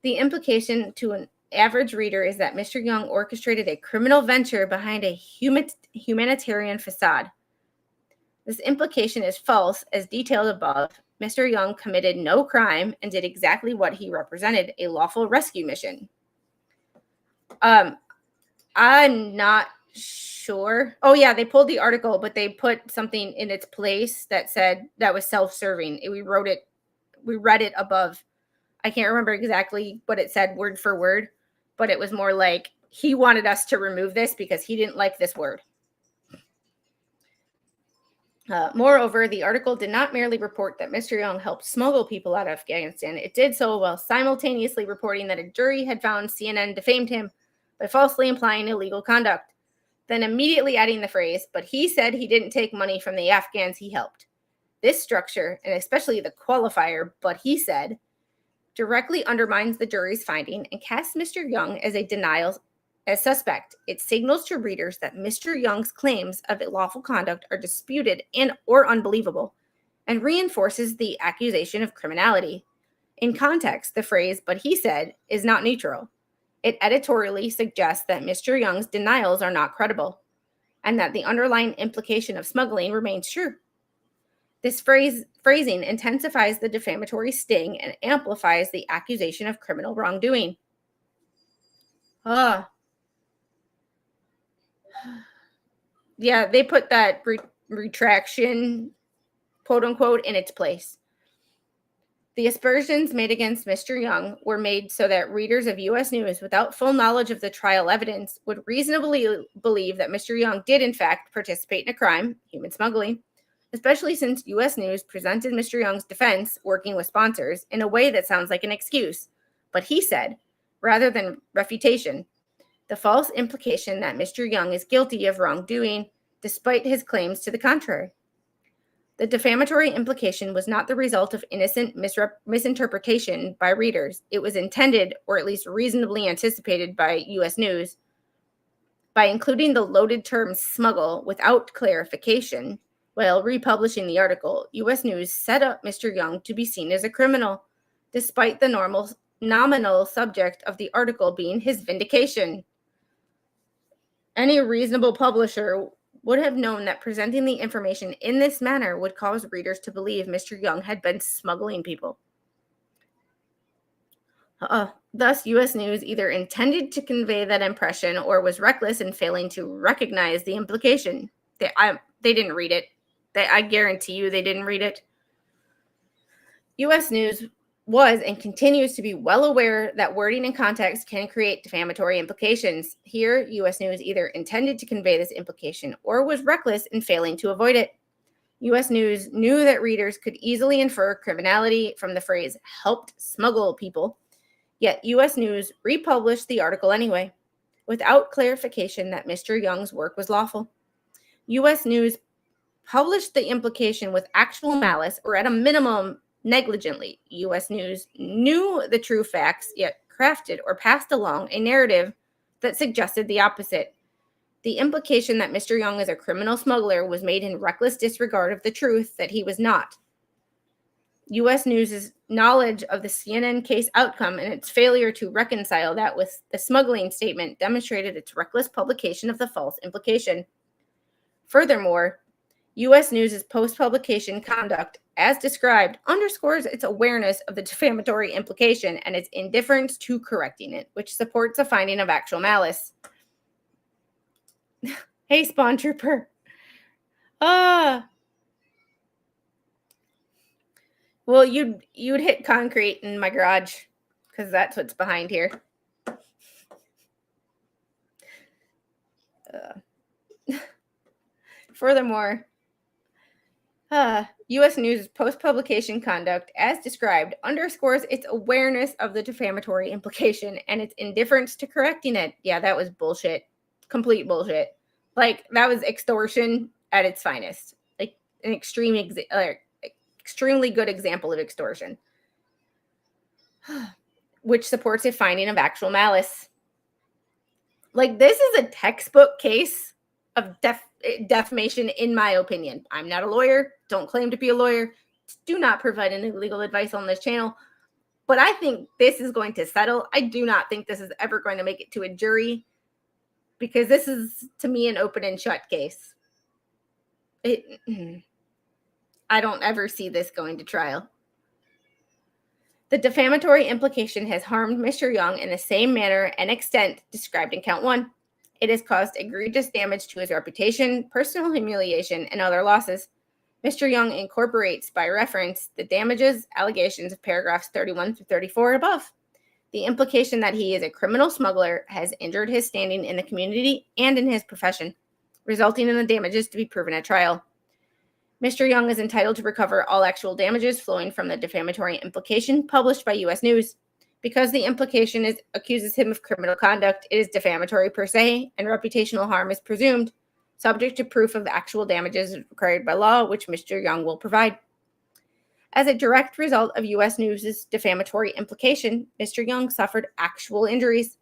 The implication to an average reader is that Mr. Young orchestrated a criminal venture behind a humanitarian facade. This implication is false, as detailed above. Mr. Young committed no crime and did exactly what he represented, a lawful rescue mission. I'm not sure. Oh yeah, they pulled the article, but they put something in its place that said that was self-serving. We read it above. I can't remember exactly what it said word for word, but it was more like he wanted us to remove this because he didn't like this word. Moreover, the article did not merely report that Mr. Young helped smuggle people out of Afghanistan. It did so while simultaneously reporting that a jury had found CNN defamed him by falsely implying illegal conduct, then immediately adding the phrase, but he said he didn't take money from the Afghans he helped. This structure, and especially the qualifier, but he said, directly undermines the jury's finding and casts Mr. Young as suspect. It signals to readers that Mr. Young's claims of lawful conduct are disputed or unbelievable, and reinforces the accusation of criminality. In context, the phrase, but he said, is not neutral. It editorially suggests that Mr. Young's denials are not credible, and that the underlying implication of smuggling remains true. This phrasing intensifies the defamatory sting and amplifies the accusation of criminal wrongdoing. Yeah, they put that retraction, quote unquote, in its place. The aspersions made against Mr. Young were made so that readers of U.S. News, without full knowledge of the trial evidence, would reasonably believe that Mr. Young did, in fact, participate in a crime, human smuggling, especially since U.S. News presented Mr. Young's defense, working with sponsors, in a way that sounds like an excuse. But he said, rather than refutation, the false implication that Mr. Young is guilty of wrongdoing, despite his claims to the contrary. The defamatory implication was not the result of innocent misinterpretation by readers. It was intended, or at least reasonably anticipated by U.S. News, by including the loaded term smuggle without clarification. While republishing the article, U.S. News set up Mr. Young to be seen as a criminal, despite the nominal subject of the article being his vindication. Any reasonable publisher would have known that presenting the information in this manner would cause readers to believe Mr. Young had been smuggling people. Thus, U.S. News either intended to convey that impression or was reckless in failing to recognize the implication. They didn't read it. I guarantee you they didn't read it. U.S. News was and continues to be well aware that wording and context can create defamatory implications. Here, U.S. News either intended to convey this implication or was reckless in failing to avoid it. U.S. News knew that readers could easily infer criminality from the phrase helped smuggle people, yet U.S. News republished the article anyway, without clarification that Mr. Young's work was lawful. U.S. News published the implication with actual malice, or at a minimum, negligently. U.S. News knew the true facts, yet crafted or passed along a narrative that suggested the opposite. The implication that Mr. Young is a criminal smuggler was made in reckless disregard of the truth that he was not. U.S. News' knowledge of the CNN case outcome and its failure to reconcile that with the smuggling statement demonstrated its reckless publication of the false implication. Furthermore, U.S. News' post-publication conduct, as described, underscores its awareness of the defamatory implication and its indifference to correcting it, which supports a finding of actual malice. Hey, Spawn Trooper. Well, you'd hit concrete in my garage, because that's what's behind here. Furthermore, U.S. News' post-publication conduct, as described, underscores its awareness of the defamatory implication and its indifference to correcting it. Yeah, that was bullshit. Complete bullshit. Like, that was extortion at its finest. Like, an extremely good example of extortion, which supports a finding of actual malice. Like, this is a textbook case of defamation, in my opinion. I'm not a lawyer. Don't claim to be a lawyer. Do not provide any legal advice on this channel. But I think this is going to settle. I do not think this is ever going to make it to a jury, because this is, to me, an open and shut case. I don't ever see this going to trial. The defamatory implication has harmed Mr. Young in the same manner and extent described in count 1. It has caused egregious damage to his reputation, personal humiliation, and other losses. Mr. Young incorporates, by reference, the damages allegations of paragraphs 31 through 34 above. The implication that he is a criminal smuggler has injured his standing in the community and in his profession, resulting in the damages to be proven at trial. Mr. Young is entitled to recover all actual damages flowing from the defamatory implication published by U.S. News. Because the implication accuses him of criminal conduct, it is defamatory per se, and reputational harm is presumed, subject to proof of the actual damages required by law, which Mr. Young will provide. As a direct result of U.S. News' defamatory implication, Mr. Young suffered actual injuries,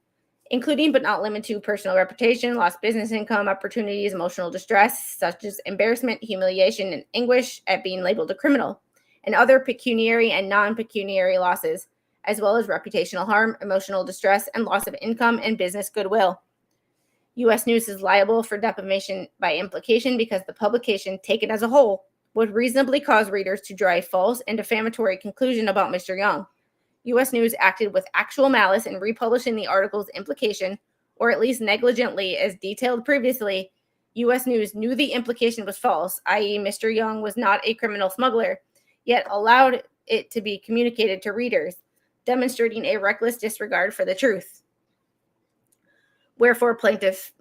including but not limited to personal reputation, lost business income, opportunities, emotional distress, such as embarrassment, humiliation, and anguish at being labeled a criminal, and other pecuniary and non-pecuniary losses, as well as reputational harm, emotional distress, and loss of income and business goodwill. U.S. News is liable for defamation by implication because the publication, taken as a whole, would reasonably cause readers to draw a false and defamatory conclusion about Mr. Young. U.S. News acted with actual malice in republishing the article's implication, or at least negligently, as detailed previously. U.S. News knew the implication was false, i.e. Mr. Young was not a criminal smuggler, yet allowed it to be communicated to readers, demonstrating a reckless disregard for the truth. Wherefore, plaintiff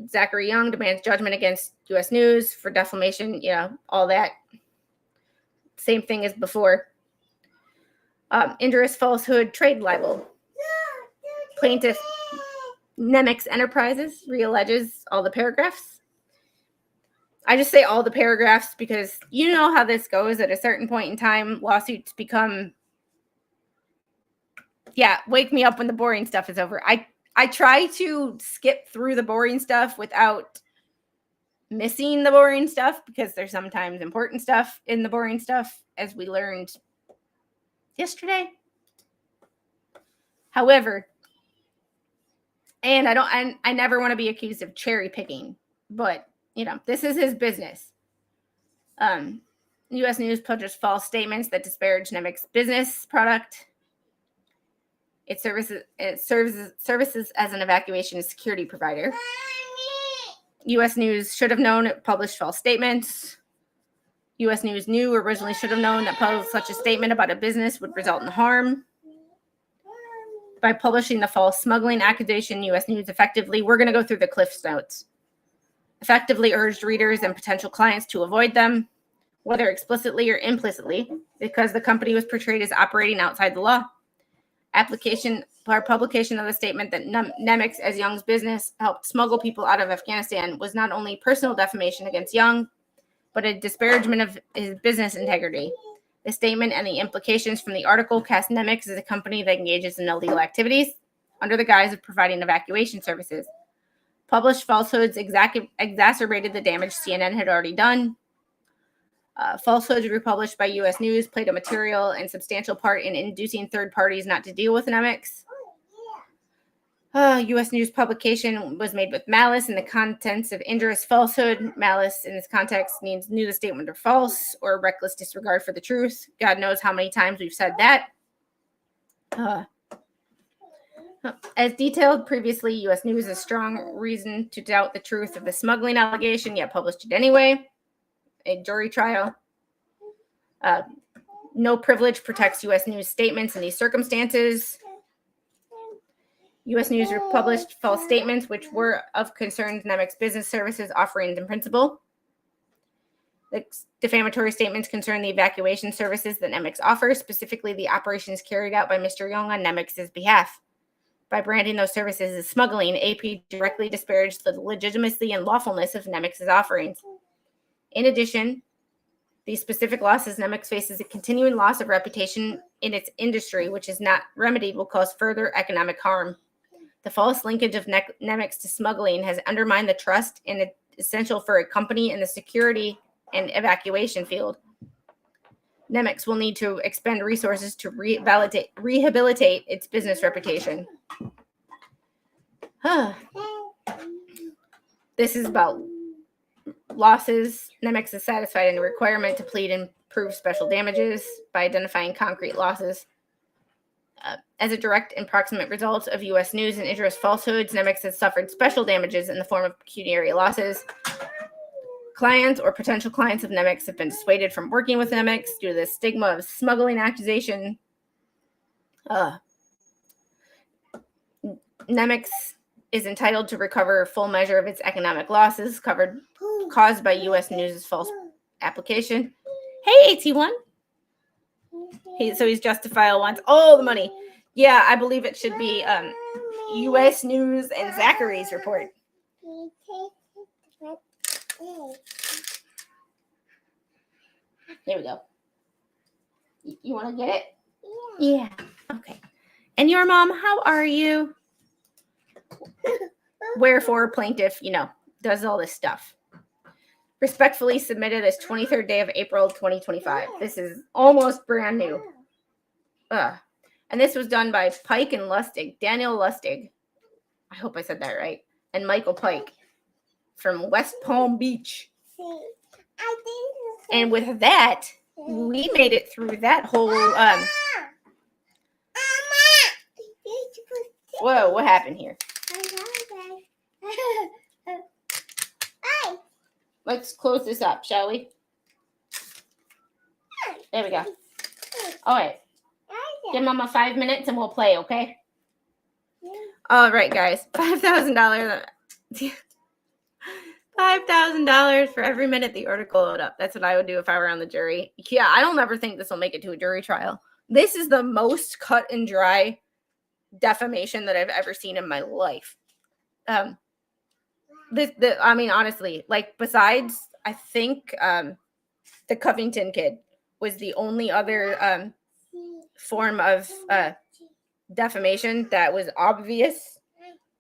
Zachary Young demands judgment against U.S. News for defamation, all that. Same thing as before. Injurious falsehood, trade libel. Plaintiff Nemix Enterprises realleges all the paragraphs. I just say all the paragraphs because you know how this goes. At a certain point in time, lawsuits become, wake me up when the boring stuff is over. I try to skip through the boring stuff without missing the boring stuff, because there's sometimes important stuff in the boring stuff, as we learned yesterday. However, And I never want to be accused of cherry picking, but this is his business. U.S. News published false statements that disparage Nemec's business product. It services as an evacuation security provider. U.S. News should have known it published false statements. U.S. News knew or originally should have known that publishing such a statement about a business would result in harm. By publishing the false smuggling accusation, U.S. News effectively, we're going to go through the Cliff's Notes, effectively urged readers and potential clients to avoid them, whether explicitly or implicitly, because the company was portrayed as operating outside the law. Publication of the statement that Nemec, as Young's business, helped smuggle people out of Afghanistan was not only personal defamation against Young, but a disparagement of his business integrity. The statement and the implications from the article cast Nemec as a company that engages in illegal activities under the guise of providing evacuation services. Published falsehoods exacerbated the damage CNN had already done. Falsehoods republished by U.S. News played a material and substantial part in inducing third parties not to deal with Nemec. U.S. News publication was made with malice in the contents of injurious falsehood. Malice in this context means knew the statement are false or reckless disregard for the truth. God knows how many times we've said that. As detailed previously, U.S. News has strong reason to doubt the truth of the smuggling allegation, yet published it anyway. A jury trial. No privilege protects U.S. News statements in these circumstances. U.S. News published false statements which were of concern to Nemec's business services offerings in principle. The defamatory statements concern the evacuation services that Nemec offers, specifically the operations carried out by Mr. Young on Nemec's behalf. By branding those services as smuggling, AP directly disparaged the legitimacy and lawfulness of Nemec's offerings. In addition, these specific losses Nemec faces a continuing loss of reputation in its industry, which is not remedied, will cause further economic harm. The false linkage of Nemec to smuggling has undermined the trust and it's essential for a company in the security and evacuation field. Nemec will need to expend resources to rehabilitate its business reputation. This is about losses. Nemec is satisfied in the requirement to plead and prove special damages by identifying concrete losses. As a direct and proximate result of U.S. News and injurious falsehoods, Nemec has suffered special damages in the form of pecuniary losses. Clients or potential clients of Nemec have been dissuaded from working with Nemec due to the stigma of smuggling accusation. Nemec is entitled to recover a full measure of its economic losses caused by U.S. News' false application. Hey, AT1. He's justifiable, wants all the money. Yeah, I believe it should be U.S. News and Zachary's report. There we go. You want to get it? Yeah. Okay. And your mom, how are you? Wherefore, plaintiff, does all this stuff. Respectfully submitted this 23rd day of April 2025. This is almost brand new. And this was done by Pike and Lustig, Daniel Lustig. I hope I said that right. And Michael Pike from West Palm Beach. And with that, we made it through that whole... Whoa, what happened here? Let's close this up, shall we? There we go. All right. Give Mama 5 minutes and we'll play, okay? All right, guys. $5,000. $5,000 for every minute the article load up. That's what I would do if I were on the jury. Yeah, I don't ever think this will make it to a jury trial. This is the most cut and dry defamation that I've ever seen in my life. Honestly, besides, I think the Covington kid was the only other form of defamation that was obvious.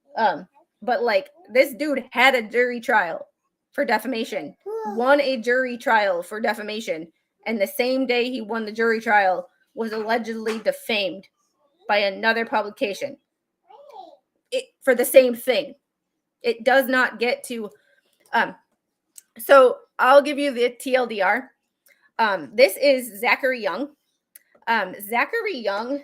But this dude had a jury trial for defamation, won a jury trial for defamation, and the same day he won the jury trial was allegedly defamed by another publication. for the same thing. It does not get to. So I'll give you the TLDR. This is Zachary Young. Zachary Young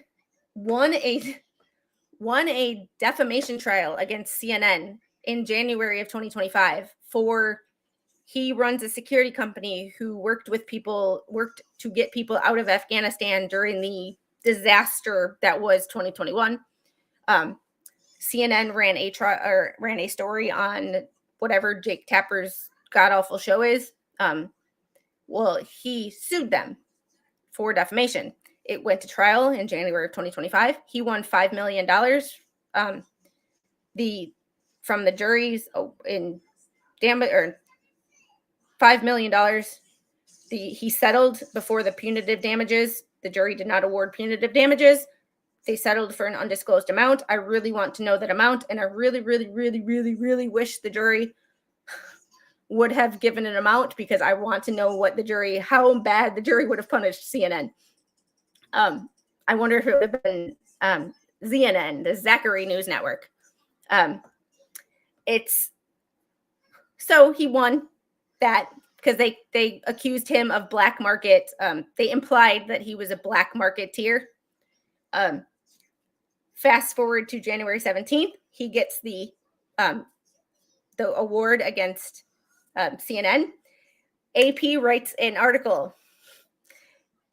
won a defamation trial against CNN in January of 2025 for he runs a security company who worked to get people out of Afghanistan during the disaster that was 2021. CNN ran a story on whatever Jake Tapper's god awful show is. Well, he sued them for defamation. It went to trial in January of 2025. He won $5 million from the juries in damage, or $5 million. He settled before the punitive damages. The jury did not award punitive damages. They settled for an undisclosed amount. I really want to know that amount, and I really, really, really, really, really wish the jury would have given an amount, because I want to know how bad the jury would have punished CNN. I wonder if it would have been ZNN, the Zachary News Network. So he won that because they accused him of black market. They implied that he was a black marketeer. Fast forward to January 17th, he gets the award against CNN. AP writes an article.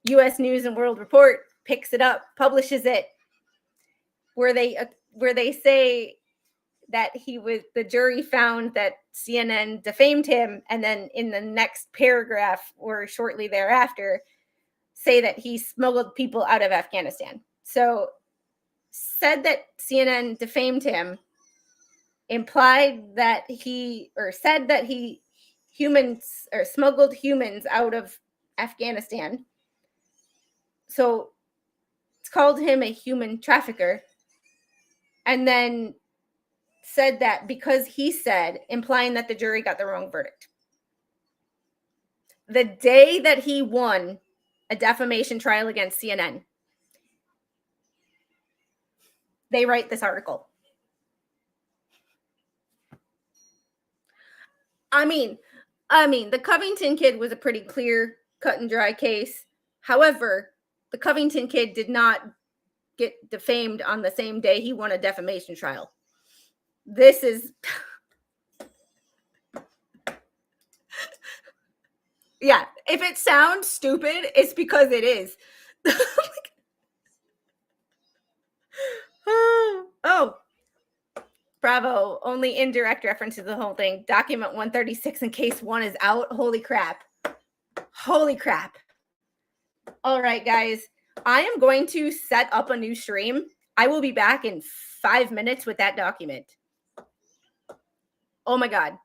U.S. News and World Report picks it up, publishes it, where they say that the jury found that CNN defamed him, and then in the next paragraph or shortly thereafter say that he smuggled people out of Afghanistan. So said that CNN defamed him, implied that said that he smuggled humans out of Afghanistan. So it's called him a human trafficker, and then said that because he said, implying that the jury got the wrong verdict. The day that he won a defamation trial against CNN, they write this article. I mean, the Covington kid was a pretty clear, cut and dry case. However, the Covington kid did not get defamed on the same day he won a defamation trial. This is... Yeah, if it sounds stupid, it's because it is. Oh, bravo. Only indirect reference to the whole thing. Document 136 in case 1 is out. Holy crap. Holy crap. All right, guys. I am going to set up a new stream. I will be back in 5 minutes with that document. Oh my God.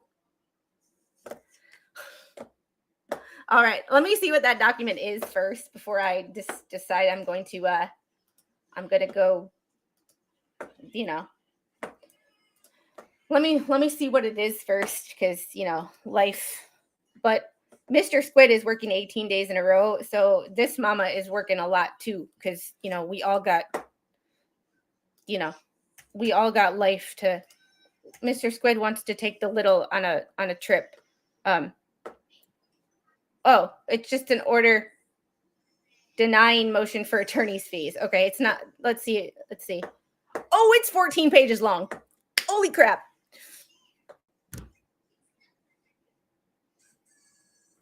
All right. Let me see what that document is first before I decide I'm going to go, let me see what it is first, because, life. But Mr. Squid is working 18 days in a row. So this mama is working a lot too, because, we all got life to. Mr. Squid wants to take the little on a trip. Oh, it's just an order denying motion for attorney's fees. Okay, it's not. Let's see. Oh, it's 14 pages long. Holy crap.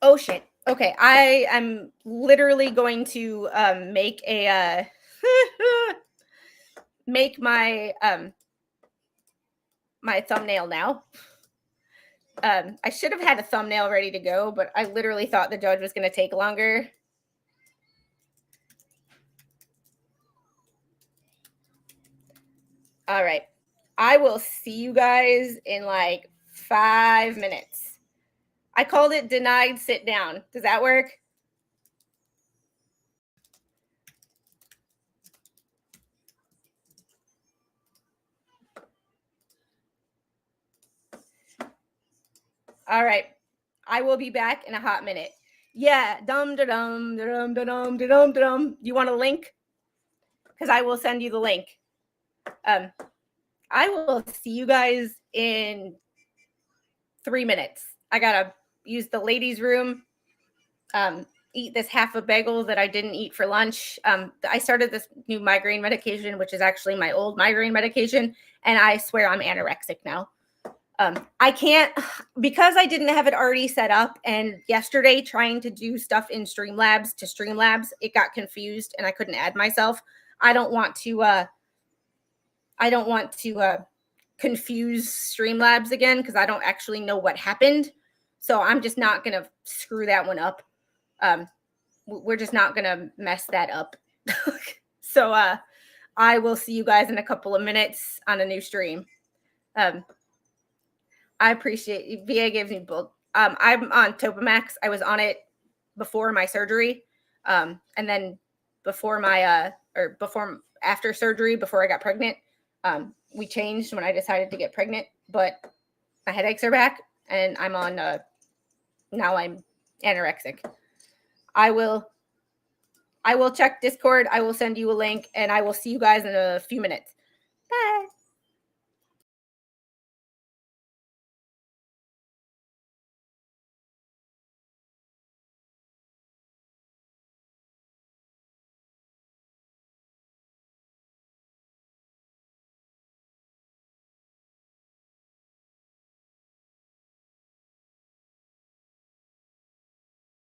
Oh shit. Okay, I am literally going to make my my thumbnail now. I should have had a thumbnail ready to go, but I literally thought the judge was going to take longer. All right. I will see you guys in like 5 minutes. I called it denied sit down. Does that work? All right. I will be back in a hot minute. Yeah. Dum da dum da dum da dum da dum da dum. You want a link? Because I will send you the link. I will see you guys in 3 minutes. I gotta use the ladies' room, eat this half a bagel that I didn't eat for lunch. I started this new migraine medication, which is actually my old migraine medication, and I swear I'm anorexic now. I can't, because I didn't have it already set up, and yesterday trying to do stuff in Streamlabs to Streamlabs, it got confused and I couldn't add myself. I don't want to confuse Streamlabs again because I don't actually know what happened. So I'm just not going to screw that one up. We're just not going to mess that up. So I will see you guys in a couple of minutes on a new stream. I appreciate you. VA gives me both. I'm on Topamax. I was on it before my surgery. And then before after surgery, before I got pregnant, we changed when I decided to get pregnant, but my headaches are back and I'm on, now I'm anorexic. I will check Discord. I will send you a link and I will see you guys in a few minutes.